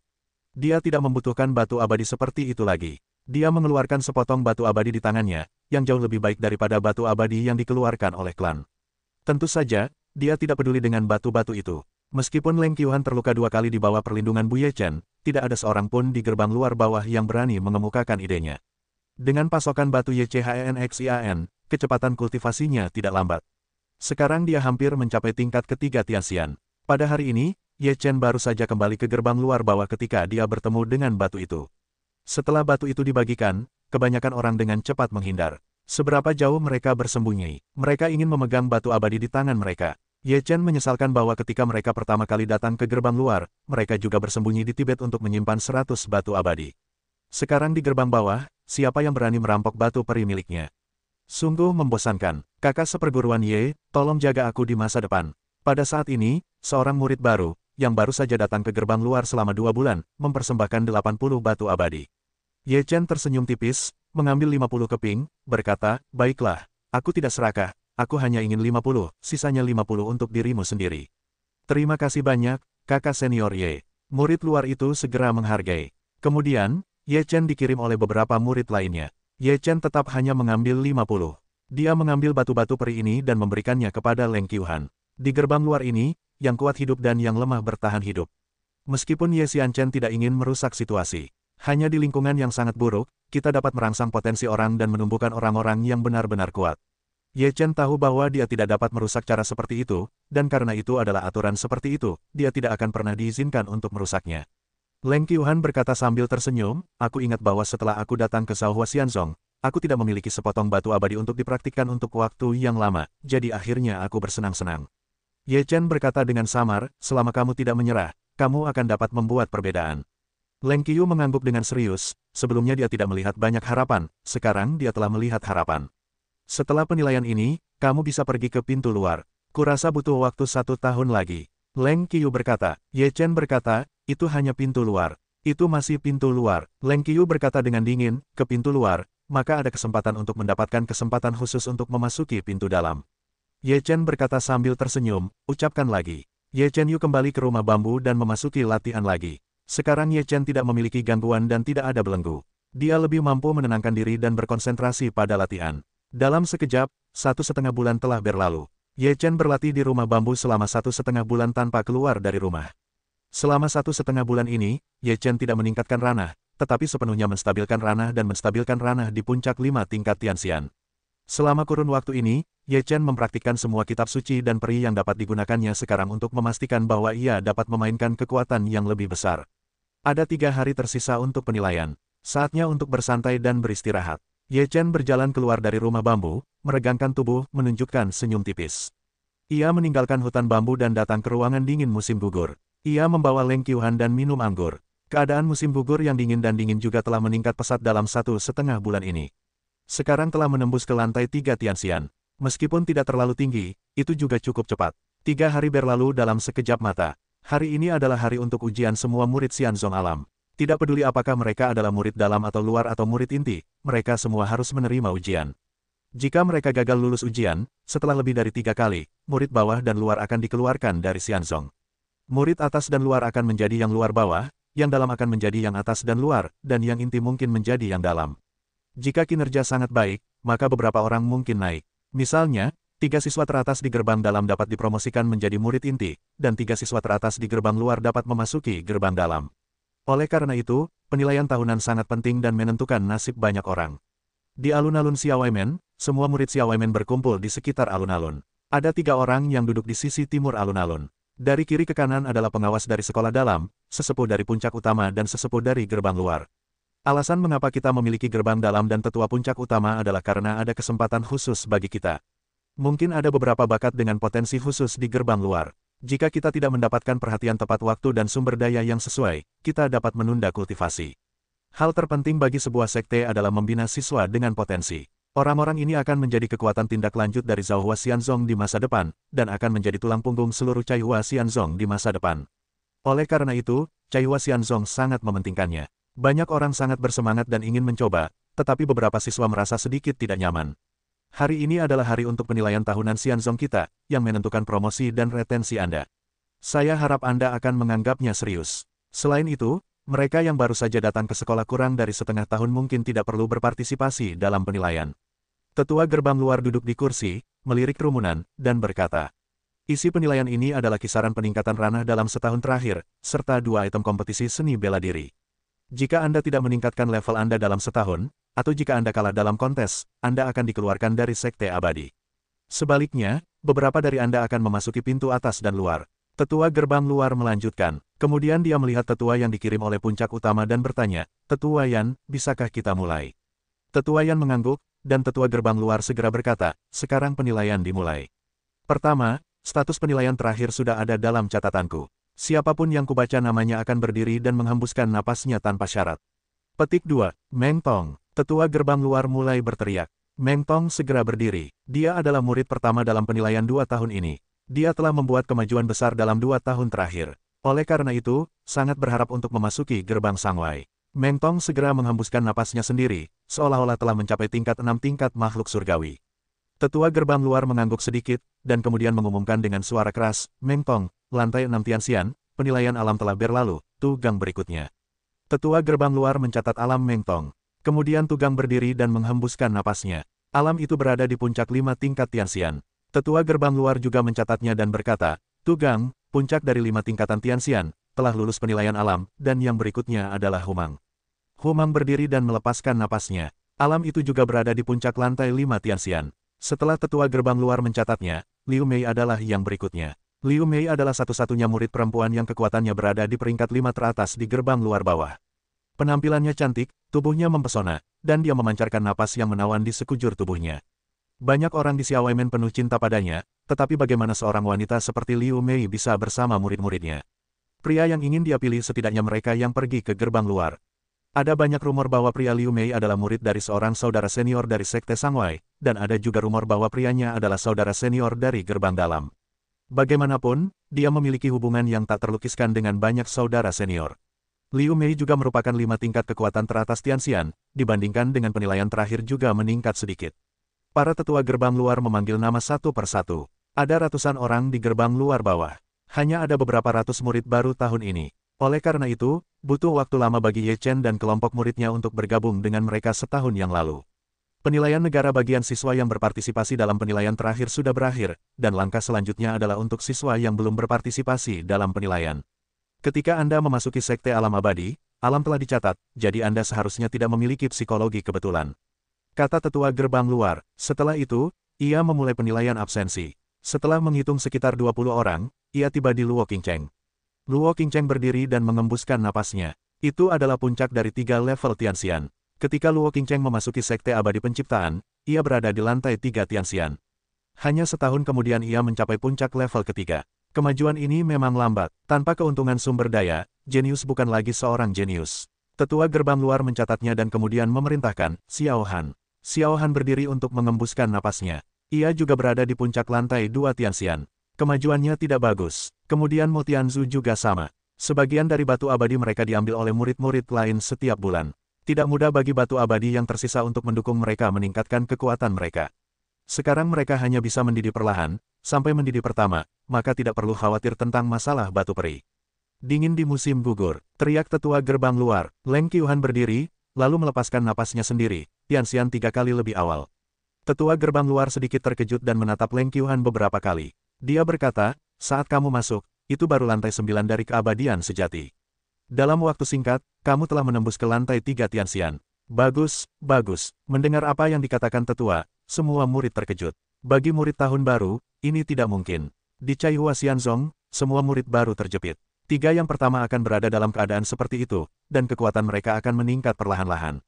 Dia tidak membutuhkan batu abadi seperti itu lagi. Dia mengeluarkan sepotong batu abadi di tangannya, yang jauh lebih baik daripada batu abadi yang dikeluarkan oleh klan. Tentu saja, dia tidak peduli dengan batu-batu itu. Meskipun Leng Qiuhan terluka 2 kali di bawah perlindungan Bu Ye Chen, tidak ada seorang pun di gerbang luar bawah yang berani mengemukakan idenya. Dengan pasokan batu YCHNXIAN, kecepatan kultivasinya tidak lambat. Sekarang dia hampir mencapai tingkat ketiga Tianxian. Pada hari ini, Ye Chen baru saja kembali ke gerbang luar bawah ketika dia bertemu dengan batu itu. Setelah batu itu dibagikan, kebanyakan orang dengan cepat menghindar. Seberapa jauh mereka bersembunyi, mereka ingin memegang batu abadi di tangan mereka. Ye Chen menyesalkan bahwa ketika mereka pertama kali datang ke gerbang luar, mereka juga bersembunyi di Tibet untuk menyimpan 100 batu abadi. Sekarang di gerbang bawah, siapa yang berani merampok batu peri miliknya? Sungguh membosankan. Kakak seperguruan Ye, tolong jaga aku di masa depan. Pada saat ini, seorang murid baru, yang baru saja datang ke gerbang luar selama 2 bulan, mempersembahkan 80 batu abadi. Ye Chen tersenyum tipis, mengambil 50 keping, berkata, baiklah, aku tidak serakah, aku hanya ingin 50, sisanya 50 untuk dirimu sendiri. Terima kasih banyak, kakak senior Ye. Murid luar itu segera menghargai. Kemudian, Ye Chen dikirim oleh beberapa murid lainnya. Ye Chen tetap hanya mengambil 50. Dia mengambil batu-batu peri ini dan memberikannya kepada Leng Qiuhan. Di gerbang luar ini, yang kuat hidup dan yang lemah bertahan hidup. Meskipun Ye Xianchen tidak ingin merusak situasi, hanya di lingkungan yang sangat buruk, kita dapat merangsang potensi orang dan menumbuhkan orang-orang yang benar-benar kuat. Ye Chen tahu bahwa dia tidak dapat merusak cara seperti itu, dan karena itu adalah aturan seperti itu, dia tidak akan pernah diizinkan untuk merusaknya. Leng Qiuhan berkata sambil tersenyum, aku ingat bahwa setelah aku datang ke Shaohua Xianzong, aku tidak memiliki sepotong batu abadi untuk dipraktikkan untuk waktu yang lama, jadi akhirnya aku bersenang-senang. Ye Chen berkata dengan samar, selama kamu tidak menyerah, kamu akan dapat membuat perbedaan. Leng Qiu mengangguk dengan serius, sebelumnya dia tidak melihat banyak harapan, sekarang dia telah melihat harapan. Setelah penilaian ini, kamu bisa pergi ke pintu luar. Kurasa butuh waktu 1 tahun lagi. Leng Qiu berkata. Ye Chen berkata, itu hanya pintu luar. Itu masih pintu luar. Leng Qiu berkata dengan dingin, ke pintu luar, maka ada kesempatan untuk mendapatkan kesempatan khusus untuk memasuki pintu dalam. Ye Chen berkata sambil tersenyum, ucapkan lagi. Ye Chen Yu kembali ke rumah bambu dan memasuki latihan lagi. Sekarang Ye Chen tidak memiliki gangguan dan tidak ada belenggu. Dia lebih mampu menenangkan diri dan berkonsentrasi pada latihan. Dalam sekejap, 1,5 bulan telah berlalu. Ye Chen berlatih di rumah bambu selama 1,5 bulan tanpa keluar dari rumah. Selama 1,5 bulan ini, Ye Chen tidak meningkatkan ranah, tetapi sepenuhnya menstabilkan ranah dan menstabilkan ranah di puncak 5 tingkat Tianxian. Selama kurun waktu ini, Ye Chen mempraktikkan semua kitab suci dan peri yang dapat digunakannya sekarang untuk memastikan bahwa ia dapat memainkan kekuatan yang lebih besar. Ada 3 hari tersisa untuk penilaian. Saatnya untuk bersantai dan beristirahat. Ye Chen berjalan keluar dari rumah bambu, meregangkan tubuh, menunjukkan senyum tipis. Ia meninggalkan hutan bambu dan datang ke ruangan dingin musim gugur. Ia membawa Leng Qiuhan dan minum anggur. Keadaan musim gugur yang dingin dan dingin juga telah meningkat pesat dalam 1,5 bulan ini. Sekarang telah menembus ke lantai 3 Tianxian. Meskipun tidak terlalu tinggi, itu juga cukup cepat. 3 hari berlalu dalam sekejap mata. Hari ini adalah hari untuk ujian semua murid Xianzong Alam. Tidak peduli apakah mereka adalah murid dalam atau luar atau murid inti, mereka semua harus menerima ujian. Jika mereka gagal lulus ujian, setelah lebih dari 3 kali, murid bawah dan luar akan dikeluarkan dari Xianzong. Murid atas dan luar akan menjadi yang luar bawah, yang dalam akan menjadi yang atas dan luar, dan yang inti mungkin menjadi yang dalam. Jika kinerja sangat baik, maka beberapa orang mungkin naik. Misalnya, 3 siswa teratas di gerbang dalam dapat dipromosikan menjadi murid inti, dan 3 siswa teratas di gerbang luar dapat memasuki gerbang dalam. Oleh karena itu, penilaian tahunan sangat penting dan menentukan nasib banyak orang. Di alun-alun Xiaoimen, semua murid Xiaoimen berkumpul di sekitar alun-alun. Ada 3 orang yang duduk di sisi timur alun-alun. Dari kiri ke kanan adalah pengawas dari sekolah dalam, sesepuh dari puncak utama dan sesepuh dari gerbang luar. Alasan mengapa kita memiliki gerbang dalam dan tetua puncak utama adalah karena ada kesempatan khusus bagi kita. Mungkin ada beberapa bakat dengan potensi khusus di gerbang luar. Jika kita tidak mendapatkan perhatian tepat waktu dan sumber daya yang sesuai, kita dapat menunda kultivasi. Hal terpenting bagi sebuah sekte adalah membina siswa dengan potensi. Orang-orang ini akan menjadi kekuatan tindak lanjut dari Zhao Xianzong di masa depan, dan akan menjadi tulang punggung seluruh Caihua Xianzong di masa depan. Oleh karena itu, Caihua Xianzong sangat mementingkannya. Banyak orang sangat bersemangat dan ingin mencoba, tetapi beberapa siswa merasa sedikit tidak nyaman. Hari ini adalah hari untuk penilaian tahunan Xianzong kita, yang menentukan promosi dan retensi Anda. Saya harap Anda akan menganggapnya serius. Selain itu, mereka yang baru saja datang ke sekolah kurang dari setengah tahun mungkin tidak perlu berpartisipasi dalam penilaian. Tetua gerbang luar duduk di kursi, melirik kerumunan, dan berkata, isi penilaian ini adalah kisaran peningkatan ranah dalam setahun terakhir, serta 2 item kompetisi seni bela diri. Jika Anda tidak meningkatkan level Anda dalam setahun, atau jika Anda kalah dalam kontes, Anda akan dikeluarkan dari sekte abadi. Sebaliknya, beberapa dari Anda akan memasuki pintu atas dan luar. Tetua gerbang luar melanjutkan. Kemudian dia melihat tetua yang dikirim oleh puncak utama dan bertanya, Tetua Yan, bisakah kita mulai? Tetua Yan mengangguk, dan tetua gerbang luar segera berkata, sekarang penilaian dimulai. Pertama, status penilaian terakhir sudah ada dalam catatanku. Siapapun yang kubaca namanya akan berdiri dan menghembuskan napasnya tanpa syarat. Petik 2, Meng Tong. Tetua gerbang luar mulai berteriak. Meng Tong segera berdiri. Dia adalah murid pertama dalam penilaian 2 tahun ini. Dia telah membuat kemajuan besar dalam 2 tahun terakhir. Oleh karena itu, sangat berharap untuk memasuki gerbang Sangwai. Meng Tong segera menghembuskan napasnya sendiri, seolah-olah telah mencapai tingkat 6 tingkat makhluk surgawi. Tetua gerbang luar mengangguk sedikit, dan kemudian mengumumkan dengan suara keras, Meng Tong, lantai 6 Tianxian, penilaian alam telah berlalu, tugang berikutnya. Tetua gerbang luar mencatat alam Meng Tong. Kemudian Tugang berdiri dan menghembuskan napasnya. Alam itu berada di puncak 5 tingkat Tianxian. Tetua gerbang luar juga mencatatnya dan berkata, Tugang, puncak dari 5 tingkatan Tianxian, telah lulus penilaian alam, dan yang berikutnya adalah Humang. Humang berdiri dan melepaskan napasnya. Alam itu juga berada di puncak lantai 5 Tianxian. Setelah tetua gerbang luar mencatatnya, Liu Mei adalah yang berikutnya. Liu Mei adalah satu-satunya murid perempuan yang kekuatannya berada di peringkat 5 teratas di gerbang luar bawah. Penampilannya cantik, tubuhnya mempesona, dan dia memancarkan napas yang menawan di sekujur tubuhnya. Banyak orang di Xiaoimen penuh cinta padanya, tetapi bagaimana seorang wanita seperti Liu Mei bisa bersama murid-muridnya? Pria yang ingin dia pilih setidaknya mereka yang pergi ke gerbang luar. Ada banyak rumor bahwa pria Liu Mei adalah murid dari seorang saudara senior dari Sekte Sangwai, dan ada juga rumor bahwa prianya adalah saudara senior dari gerbang dalam. Bagaimanapun, dia memiliki hubungan yang tak terlukiskan dengan banyak saudara senior. Liu Mei juga merupakan 5 tingkat kekuatan teratas Tianxian, dibandingkan dengan penilaian terakhir juga meningkat sedikit. Para tetua gerbang luar memanggil nama satu persatu. Ada ratusan orang di gerbang luar bawah. Hanya ada beberapa ratus murid baru tahun ini. Oleh karena itu, butuh waktu lama bagi Ye Chen dan kelompok muridnya untuk bergabung dengan mereka setahun yang lalu. Penilaian negara bagian siswa yang berpartisipasi dalam penilaian terakhir sudah berakhir, dan langkah selanjutnya adalah untuk siswa yang belum berpartisipasi dalam penilaian. Ketika Anda memasuki Sekte Alam Abadi, alam telah dicatat, jadi Anda seharusnya tidak memiliki psikologi kebetulan. Kata tetua gerbang luar. Setelah itu, ia memulai penilaian absensi. Setelah menghitung sekitar 20 orang, ia tiba di Luo Qingcheng. Luo Qingcheng berdiri dan mengembuskan napasnya. Itu adalah puncak dari 3 level Tianxian. Ketika Luo Qingcheng memasuki Sekte Abadi Penciptaan, ia berada di lantai 3 Tianxian. Hanya setahun kemudian ia mencapai puncak level ketiga. Kemajuan ini memang lambat. Tanpa keuntungan sumber daya, jenius bukan lagi seorang jenius. Tetua gerbang luar mencatatnya dan kemudian memerintahkan, Xiao Han. Xiao Han berdiri untuk mengembuskan napasnya. Ia juga berada di puncak lantai 2 Tianxian. Kemajuannya tidak bagus. Kemudian Mo Tianzu juga sama. Sebagian dari batu abadi mereka diambil oleh murid-murid lain setiap bulan. Tidak mudah bagi batu abadi yang tersisa untuk mendukung mereka meningkatkan kekuatan mereka. Sekarang mereka hanya bisa mendidih perlahan, sampai mendidih pertama, maka tidak perlu khawatir tentang masalah batu peri. Dingin di musim gugur, teriak tetua gerbang luar. Leng Qiuhan berdiri, lalu melepaskan napasnya sendiri. Tianxian 3 kali lebih awal. Tetua gerbang luar sedikit terkejut dan menatap Leng Qiuhan beberapa kali. Dia berkata, saat kamu masuk, itu baru lantai 9 dari keabadian sejati. Dalam waktu singkat, kamu telah menembus ke lantai 3 Tianxian. Bagus, bagus. Mendengar apa yang dikatakan tetua, semua murid terkejut. Bagi murid tahun baru, ini tidak mungkin. Di Caihua Xianzong, semua murid baru terjepit. 3 yang pertama akan berada dalam keadaan seperti itu, dan kekuatan mereka akan meningkat perlahan-lahan.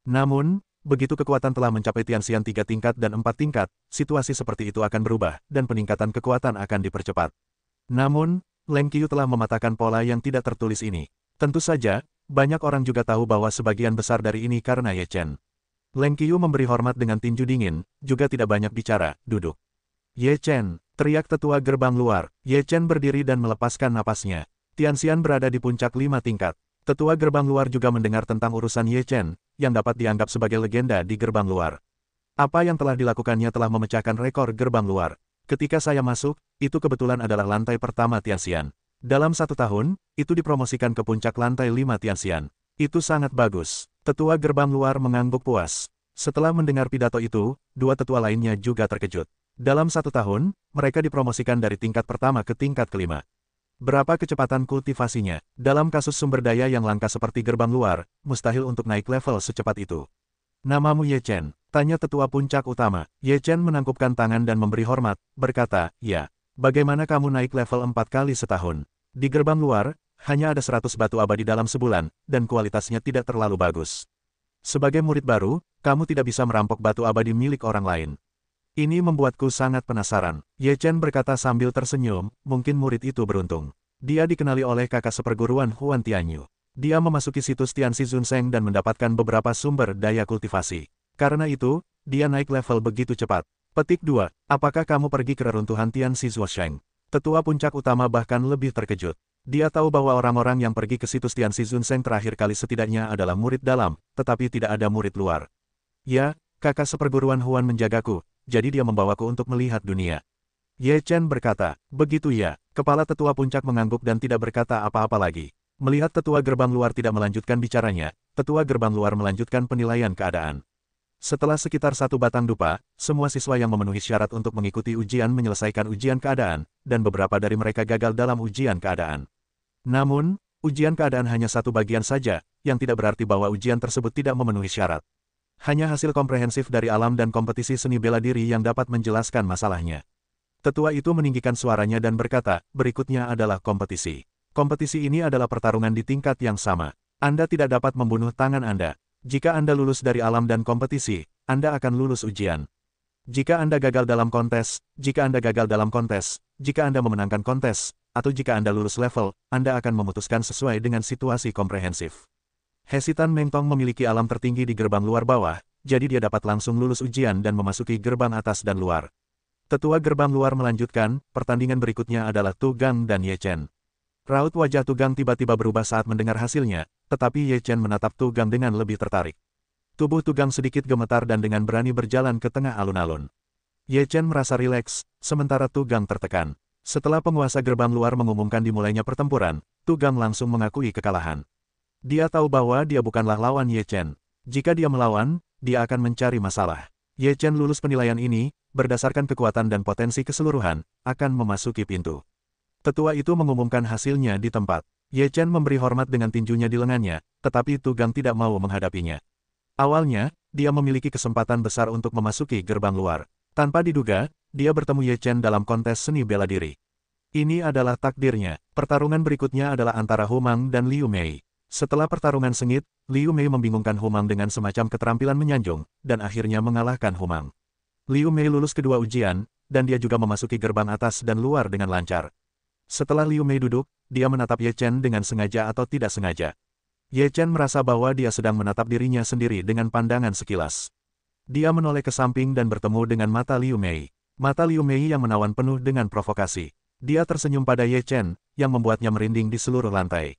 Namun, begitu kekuatan telah mencapai Tianxian 3 tingkat dan 4 tingkat, situasi seperti itu akan berubah, dan peningkatan kekuatan akan dipercepat. Namun, Leng Qiu telah mematahkan pola yang tidak tertulis ini. Tentu saja, banyak orang juga tahu bahwa sebagian besar dari ini karena Ye Chen. Leng Qiu memberi hormat dengan tinju dingin, juga tidak banyak bicara, duduk. Ye Chen, teriak tetua gerbang luar. Ye Chen berdiri dan melepaskan napasnya. Tianxian berada di puncak 5 tingkat. Tetua gerbang luar juga mendengar tentang urusan Ye Chen, yang dapat dianggap sebagai legenda di gerbang luar. Apa yang telah dilakukannya telah memecahkan rekor gerbang luar. Ketika saya masuk, itu kebetulan adalah lantai pertama Tianxian. Dalam 1 tahun, itu dipromosikan ke puncak lantai 5 Tianxian. Itu sangat bagus. Tetua gerbang luar mengangguk puas. Setelah mendengar pidato itu, 2 tetua lainnya juga terkejut. Dalam 1 tahun, mereka dipromosikan dari tingkat pertama ke tingkat kelima. Berapa kecepatan kultivasinya? Dalam kasus sumber daya yang langka seperti gerbang luar, mustahil untuk naik level secepat itu. Namamu Ye Chen, tanya tetua puncak utama. Ye Chen menangkupkan tangan dan memberi hormat, berkata, ya. Bagaimana kamu naik level 4 kali setahun? Di gerbang luar, hanya ada 100 batu abadi dalam sebulan, dan kualitasnya tidak terlalu bagus. Sebagai murid baru, kamu tidak bisa merampok batu abadi milik orang lain. Ini membuatku sangat penasaran. Ye Chen berkata sambil tersenyum, mungkin murid itu beruntung. Dia dikenali oleh kakak seperguruan Huan Tianyu. Dia memasuki situs Tianxi Zunseng dan mendapatkan beberapa sumber daya kultivasi. Karena itu, dia naik level begitu cepat. Petik 2. Apakah kamu pergi ke reruntuhan Tianxi Zuosheng? Tetua puncak utama bahkan lebih terkejut. Dia tahu bahwa orang-orang yang pergi ke situs Tianxi Zunseng terakhir kali setidaknya adalah murid dalam, tetapi tidak ada murid luar. Ya, kakak seperguruan Huan menjagaku, jadi dia membawaku untuk melihat dunia. Ye Chen berkata, begitu ya. Kepala tetua puncak mengangguk dan tidak berkata apa-apa lagi. Melihat tetua gerbang luar tidak melanjutkan bicaranya, tetua gerbang luar melanjutkan penilaian keadaan. Setelah sekitar 1 batang dupa, semua siswa yang memenuhi syarat untuk mengikuti ujian menyelesaikan ujian keadaan, dan beberapa dari mereka gagal dalam ujian keadaan. Namun, ujian keadaan hanya 1 bagian saja, yang tidak berarti bahwa ujian tersebut tidak memenuhi syarat. Hanya hasil komprehensif dari alam dan kompetisi seni bela diri yang dapat menjelaskan masalahnya. Tetua itu meninggikan suaranya dan berkata, berikutnya adalah kompetisi. Kompetisi ini adalah pertarungan di tingkat yang sama. Anda tidak dapat membunuh tangan Anda. Jika Anda lulus dari alam dan kompetisi, Anda akan lulus ujian. Jika Anda gagal dalam kontes, jika Anda memenangkan kontes, atau jika Anda lulus level, Anda akan memutuskan sesuai dengan situasi komprehensif. Hesitan Mengtong memiliki alam tertinggi di gerbang luar bawah, jadi dia dapat langsung lulus ujian dan memasuki gerbang atas dan luar. Tetua gerbang luar melanjutkan, pertandingan berikutnya adalah Tu Gang dan Ye Chen. Raut wajah Tu Gang tiba-tiba berubah saat mendengar hasilnya, tetapi Ye Chen menatap Tu Gang dengan lebih tertarik. Tubuh Tu Gang sedikit gemetar dan dengan berani berjalan ke tengah alun-alun. Ye Chen merasa rileks, sementara Tu Gang tertekan. Setelah penguasa gerbang luar mengumumkan dimulainya pertempuran, Tu Gang langsung mengakui kekalahan. Dia tahu bahwa dia bukanlah lawan Ye Chen. Jika dia melawan, dia akan mencari masalah. Ye Chen lulus penilaian ini, berdasarkan kekuatan dan potensi keseluruhan, akan memasuki pintu. Tetua itu mengumumkan hasilnya di tempat. Ye Chen memberi hormat dengan tinjunya di lengannya, tetapi Tu Gang tidak mau menghadapinya. Awalnya, dia memiliki kesempatan besar untuk memasuki gerbang luar. Tanpa diduga, dia bertemu Ye Chen dalam kontes seni bela diri. Ini adalah takdirnya. Pertarungan berikutnya adalah antara Humang dan Liu Mei. Setelah pertarungan sengit, Liu Mei membingungkan Humang dengan semacam keterampilan menyanjung, dan akhirnya mengalahkan Humang. Liu Mei lulus kedua ujian, dan dia juga memasuki gerbang atas dan luar dengan lancar. Setelah Liu Mei duduk, dia menatap Ye Chen dengan sengaja atau tidak sengaja. Ye Chen merasa bahwa dia sedang menatap dirinya sendiri dengan pandangan sekilas. Dia menoleh ke samping dan bertemu dengan mata Liu Mei. Mata Liu Mei yang menawan penuh dengan provokasi. Dia tersenyum pada Ye Chen, yang membuatnya merinding di seluruh lantai.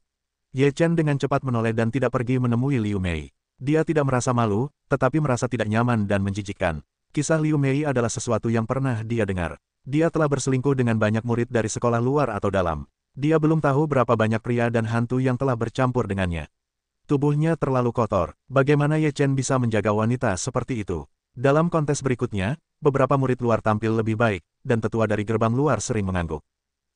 Ye Chen dengan cepat menoleh dan tidak pergi menemui Liu Mei. Dia tidak merasa malu, tetapi merasa tidak nyaman dan menjijikkan. Kisah Liu Mei adalah sesuatu yang pernah dia dengar. Dia telah berselingkuh dengan banyak murid dari sekolah luar atau dalam. Dia belum tahu berapa banyak pria dan hantu yang telah bercampur dengannya. Tubuhnya terlalu kotor. Bagaimana Ye Chen bisa menjaga wanita seperti itu? Dalam kontes berikutnya, beberapa murid luar tampil lebih baik, dan tetua dari gerbang luar sering mengangguk.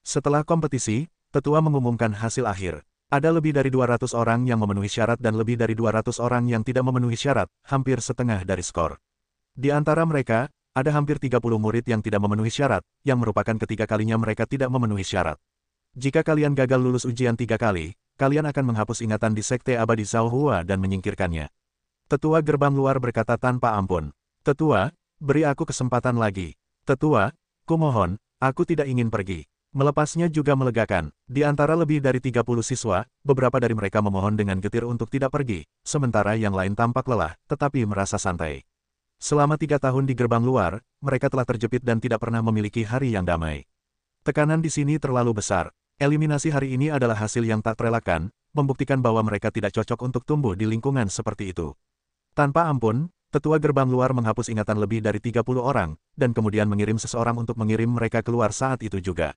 Setelah kompetisi, tetua mengumumkan hasil akhir. Ada lebih dari 200 orang yang memenuhi syarat dan lebih dari 200 orang yang tidak memenuhi syarat, hampir setengah dari skor. Di antara mereka, ada hampir 30 murid yang tidak memenuhi syarat, yang merupakan ketiga kalinya mereka tidak memenuhi syarat. Jika kalian gagal lulus ujian 3 kali, kalian akan menghapus ingatan di Sekte Abadi Zhao Hua dan menyingkirkannya. Tetua gerbang luar berkata tanpa ampun. Tetua, beri aku kesempatan lagi. Tetua, kumohon, aku tidak ingin pergi. Melepasnya juga melegakan. Di antara lebih dari 30 siswa, beberapa dari mereka memohon dengan getir untuk tidak pergi, sementara yang lain tampak lelah, tetapi merasa santai. Selama 3 tahun di gerbang luar, mereka telah terjepit dan tidak pernah memiliki hari yang damai. Tekanan di sini terlalu besar. Eliminasi hari ini adalah hasil yang tak terelakkan, membuktikan bahwa mereka tidak cocok untuk tumbuh di lingkungan seperti itu. Tanpa ampun, tetua gerbang luar menghapus ingatan lebih dari 30 orang, dan kemudian mengirim seseorang untuk mengirim mereka keluar saat itu juga.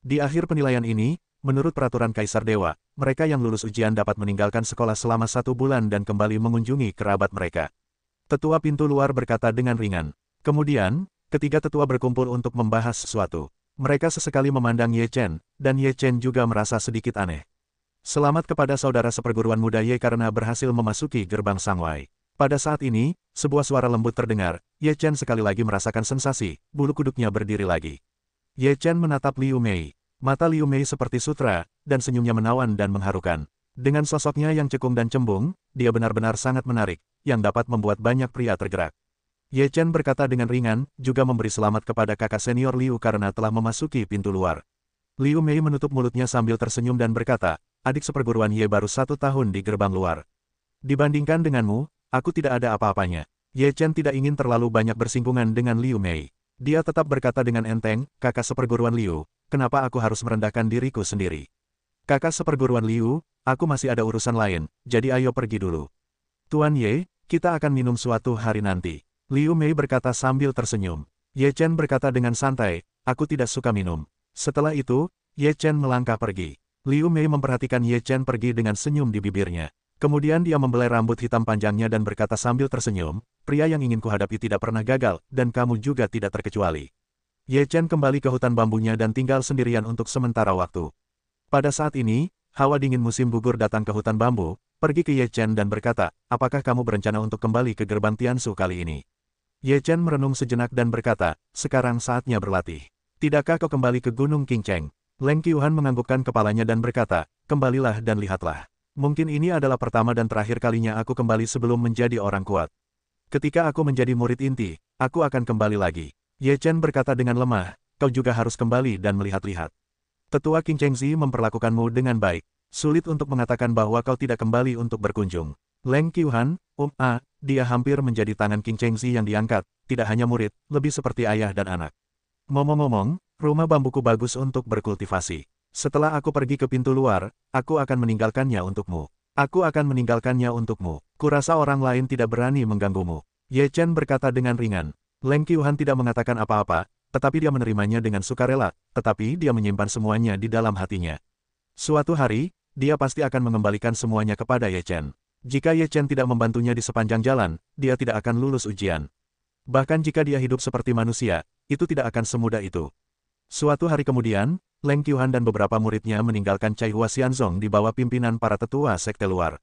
Di akhir penilaian ini, menurut peraturan Kaisar Dewa, mereka yang lulus ujian dapat meninggalkan sekolah selama 1 bulan dan kembali mengunjungi kerabat mereka. Tetua pintu luar berkata dengan ringan. Kemudian, ketiga tetua berkumpul untuk membahas sesuatu. Mereka sesekali memandang Ye Chen, dan Ye Chen juga merasa sedikit aneh. Selamat kepada saudara seperguruan muda Ye karena berhasil memasuki gerbang Sangwai. Pada saat ini, sebuah suara lembut terdengar. Ye Chen sekali lagi merasakan sensasi, bulu kuduknya berdiri lagi. Ye Chen menatap Liu Mei. Mata Liu Mei seperti sutra, dan senyumnya menawan dan mengharukan. Dengan sosoknya yang cekung dan cembung, dia benar-benar sangat menarik, yang dapat membuat banyak pria tergerak. Ye Chen berkata dengan ringan, juga memberi selamat kepada kakak senior Liu karena telah memasuki pintu luar. Liu Mei menutup mulutnya sambil tersenyum dan berkata, adik seperguruan Ye baru 1 tahun di gerbang luar. Dibandingkan denganmu, aku tidak ada apa-apanya. Ye Chen tidak ingin terlalu banyak bersinggungan dengan Liu Mei. Dia tetap berkata dengan enteng, kakak seperguruan Liu, kenapa aku harus merendahkan diriku sendiri? Kakak seperguruan Liu, aku masih ada urusan lain, jadi ayo pergi dulu. Tuan Ye, kita akan minum suatu hari nanti. Liu Mei berkata sambil tersenyum. Ye Chen berkata dengan santai, aku tidak suka minum. Setelah itu, Ye Chen melangkah pergi. Liu Mei memperhatikan Ye Chen pergi dengan senyum di bibirnya. Kemudian dia membelai rambut hitam panjangnya dan berkata sambil tersenyum, pria yang ingin kuhadapi tidak pernah gagal, dan kamu juga tidak terkecuali. Ye Chen kembali ke hutan bambunya dan tinggal sendirian untuk sementara waktu. Pada saat ini, hawa dingin musim gugur datang ke hutan bambu, pergi ke Ye Chen dan berkata, apakah kamu berencana untuk kembali ke gerbang Tiansu kali ini? Ye Chen merenung sejenak dan berkata, sekarang saatnya berlatih. Tidakkah kau kembali ke Gunung Qingcheng? Leng Qiuhan menganggukkan kepalanya dan berkata, kembalilah dan lihatlah. Mungkin ini adalah pertama dan terakhir kalinya aku kembali sebelum menjadi orang kuat. Ketika aku menjadi murid inti, aku akan kembali lagi. Ye Chen berkata dengan lemah, kau juga harus kembali dan melihat-lihat. Tetua Qing Chengzi memperlakukanmu dengan baik. Sulit untuk mengatakan bahwa kau tidak kembali untuk berkunjung. Leng Qiuhan, dia hampir menjadi tangan Qing Chengzi yang diangkat, tidak hanya murid, lebih seperti ayah dan anak. Ngomong-ngomong, rumah bambuku bagus untuk berkultivasi. Setelah aku pergi ke pintu luar, aku akan meninggalkannya untukmu. Aku akan meninggalkannya untukmu. Kurasa orang lain tidak berani mengganggumu. Ye Chen berkata dengan ringan. Leng Qiuhan tidak mengatakan apa-apa, tetapi dia menerimanya dengan sukarela, tetapi dia menyimpan semuanya di dalam hatinya. Suatu hari, dia pasti akan mengembalikan semuanya kepada Ye Chen. Jika Ye Chen tidak membantunya di sepanjang jalan, dia tidak akan lulus ujian. Bahkan jika dia hidup seperti manusia, itu tidak akan semudah itu. Suatu hari kemudian, Leng Qiuhan dan beberapa muridnya meninggalkan Cai Hua Xianzong di bawah pimpinan para tetua sekte luar.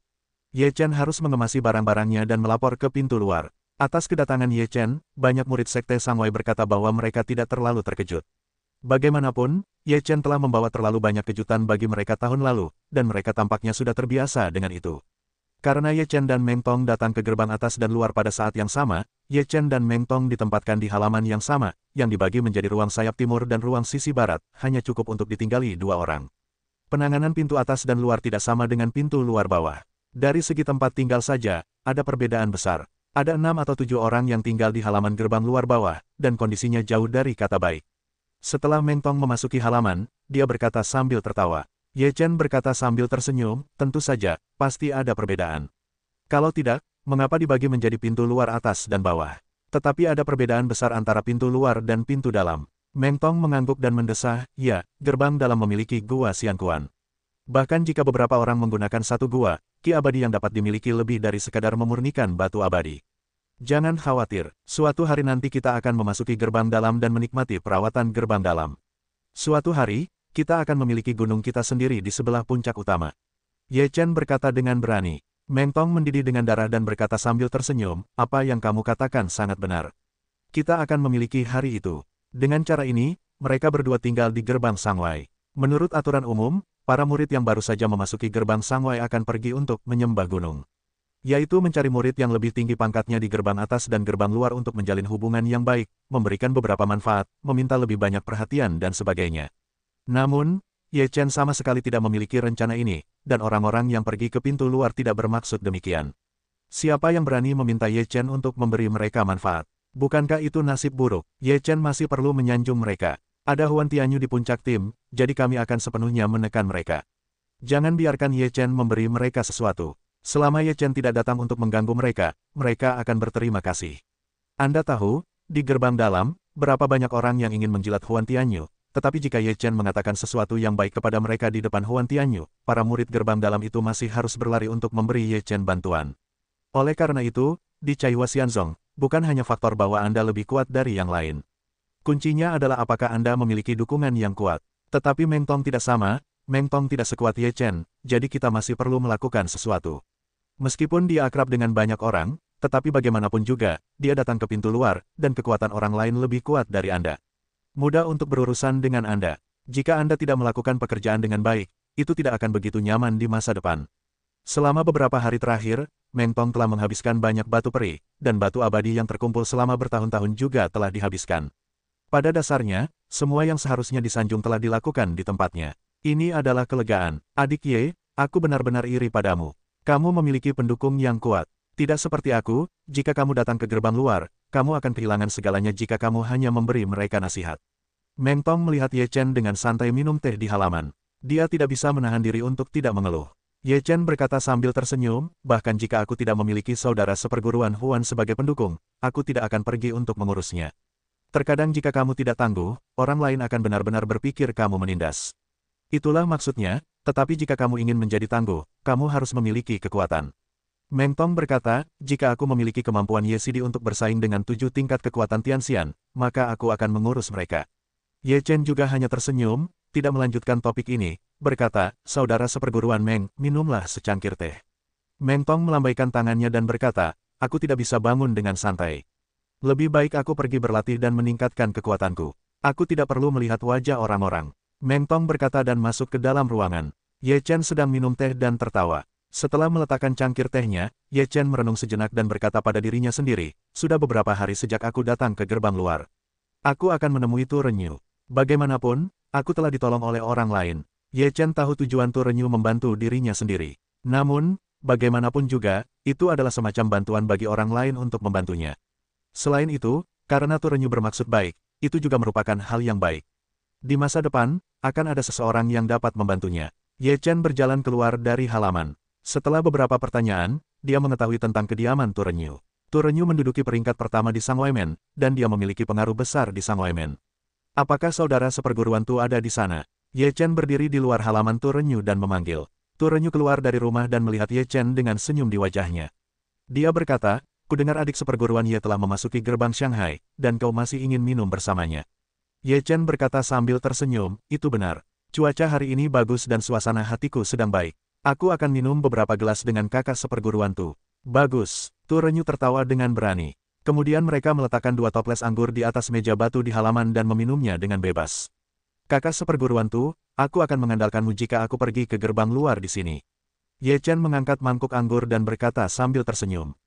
Ye Chen harus mengemasi barang-barangnya dan melapor ke pintu luar. Atas kedatangan Ye Chen, banyak murid sekte Sangwai berkata bahwa mereka tidak terlalu terkejut. Bagaimanapun, Ye Chen telah membawa terlalu banyak kejutan bagi mereka tahun lalu, dan mereka tampaknya sudah terbiasa dengan itu. Karena Ye Chen dan Meng Tong datang ke gerbang atas dan luar pada saat yang sama, Ye Chen dan Meng Tong ditempatkan di halaman yang sama, yang dibagi menjadi ruang sayap timur dan ruang sisi barat, hanya cukup untuk ditinggali 2 orang. Penanganan pintu atas dan luar tidak sama dengan pintu luar bawah. Dari segi tempat tinggal saja, ada perbedaan besar. Ada 6 atau 7 orang yang tinggal di halaman gerbang luar bawah, dan kondisinya jauh dari kata baik. Setelah Meng Tong memasuki halaman, dia berkata sambil tertawa. Ye Chen berkata sambil tersenyum, tentu saja, pasti ada perbedaan. Kalau tidak, mengapa dibagi menjadi pintu luar atas dan bawah? Tetapi ada perbedaan besar antara pintu luar dan pintu dalam. Meng Tong mengangguk dan mendesah, ya, gerbang dalam memiliki gua Xianquan. Bahkan jika beberapa orang menggunakan satu gua, ki abadi yang dapat dimiliki lebih dari sekadar memurnikan batu abadi. Jangan khawatir, suatu hari nanti kita akan memasuki gerbang dalam dan menikmati perawatan gerbang dalam. Suatu hari, kita akan memiliki gunung kita sendiri di sebelah puncak utama. Ye Chen berkata dengan berani. Meng Tong mendidih dengan darah dan berkata sambil tersenyum, apa yang kamu katakan sangat benar. Kita akan memiliki hari itu. Dengan cara ini, mereka berdua tinggal di gerbang Sangwai. Menurut aturan umum, para murid yang baru saja memasuki gerbang Sangwai akan pergi untuk menyembah gunung. Yaitu mencari murid yang lebih tinggi pangkatnya di gerbang atas dan gerbang luar untuk menjalin hubungan yang baik, memberikan beberapa manfaat, meminta lebih banyak perhatian dan sebagainya. Namun, Ye Chen sama sekali tidak memiliki rencana ini, dan orang-orang yang pergi ke pintu luar tidak bermaksud demikian. Siapa yang berani meminta Ye Chen untuk memberi mereka manfaat? Bukankah itu nasib buruk? Ye Chen masih perlu menyanjung mereka. Ada Huan Tianyu di puncak tim, jadi kami akan sepenuhnya menekan mereka. Jangan biarkan Ye Chen memberi mereka sesuatu. Selama Ye Chen tidak datang untuk mengganggu mereka, mereka akan berterima kasih. Anda tahu, di gerbang dalam, berapa banyak orang yang ingin menjilat Huan Tianyu? Tetapi jika Ye Chen mengatakan sesuatu yang baik kepada mereka di depan Huan Tianyu, para murid gerbang dalam itu masih harus berlari untuk memberi Ye Chen bantuan. Oleh karena itu, di Caihua Xianzong, bukan hanya faktor bahwa Anda lebih kuat dari yang lain. Kuncinya adalah apakah Anda memiliki dukungan yang kuat. Tetapi Meng Tong tidak sama, Meng Tong tidak sekuat Ye Chen, jadi kita masih perlu melakukan sesuatu. Meskipun dia akrab dengan banyak orang, tetapi bagaimanapun juga, dia datang ke pintu luar, dan kekuatan orang lain lebih kuat dari Anda. Mudah untuk berurusan dengan Anda. Jika Anda tidak melakukan pekerjaan dengan baik, itu tidak akan begitu nyaman di masa depan. Selama beberapa hari terakhir, Meng Tong telah menghabiskan banyak batu peri, dan batu abadi yang terkumpul selama bertahun-tahun juga telah dihabiskan. Pada dasarnya, semua yang seharusnya disanjung telah dilakukan di tempatnya. Ini adalah kelegaan. Adik Ye, aku benar-benar iri padamu. Kamu memiliki pendukung yang kuat. Tidak seperti aku, jika kamu datang ke gerbang luar, kamu akan kehilangan segalanya jika kamu hanya memberi mereka nasihat. Meng Tong melihat Ye Chen dengan santai minum teh di halaman. Dia tidak bisa menahan diri untuk tidak mengeluh. Ye Chen berkata sambil tersenyum, bahkan jika aku tidak memiliki saudara seperguruan Huan sebagai pendukung, aku tidak akan pergi untuk mengurusnya. Terkadang jika kamu tidak tangguh, orang lain akan benar-benar berpikir kamu menindas. Itulah maksudnya, tetapi jika kamu ingin menjadi tangguh, kamu harus memiliki kekuatan. Meng Tong berkata, jika aku memiliki kemampuan Ye Sidi untuk bersaing dengan 7 tingkat kekuatan Tianxian, maka aku akan mengurus mereka. Ye Chen juga hanya tersenyum, tidak melanjutkan topik ini, berkata, saudara seperguruan Meng, minumlah secangkir teh. Meng Tong melambaikan tangannya dan berkata, aku tidak bisa bangun dengan santai. Lebih baik aku pergi berlatih dan meningkatkan kekuatanku. Aku tidak perlu melihat wajah orang-orang. Meng Tong berkata dan masuk ke dalam ruangan. Ye Chen sedang minum teh dan tertawa. Setelah meletakkan cangkir tehnya, Ye Chen merenung sejenak dan berkata pada dirinya sendiri, sudah beberapa hari sejak aku datang ke gerbang luar. Aku akan menemui Tu Renyu. Bagaimanapun, aku telah ditolong oleh orang lain. Ye Chen tahu tujuan Tu Renyu membantu dirinya sendiri. Namun, bagaimanapun juga, itu adalah semacam bantuan bagi orang lain untuk membantunya. Selain itu, karena Tu Renyu bermaksud baik, itu juga merupakan hal yang baik. Di masa depan, akan ada seseorang yang dapat membantunya. Ye Chen berjalan keluar dari halaman. Setelah beberapa pertanyaan, dia mengetahui tentang kediaman Tu Renyu. Tu Renyu menduduki peringkat pertama di Sangwaimen, dan dia memiliki pengaruh besar di Sangwaimen. Apakah saudara seperguruan Tu ada di sana? Ye Chen berdiri di luar halaman Tu Renyu dan memanggil. Tu Renyu keluar dari rumah dan melihat Ye Chen dengan senyum di wajahnya. Dia berkata, kudengar adik seperguruan Ye telah memasuki gerbang Shanghai, dan kau masih ingin minum bersamanya. Ye Chen berkata sambil tersenyum, itu benar. Cuaca hari ini bagus dan suasana hatiku sedang baik. Aku akan minum beberapa gelas dengan kakak seperguruan Tu. Bagus. Tu Renyu tertawa dengan berani. Kemudian mereka meletakkan 2 toples anggur di atas meja batu di halaman dan meminumnya dengan bebas. Kakak seperguruan Tu, aku akan mengandalkanmu jika aku pergi ke gerbang luar di sini. Ye Chen mengangkat mangkuk anggur dan berkata sambil tersenyum.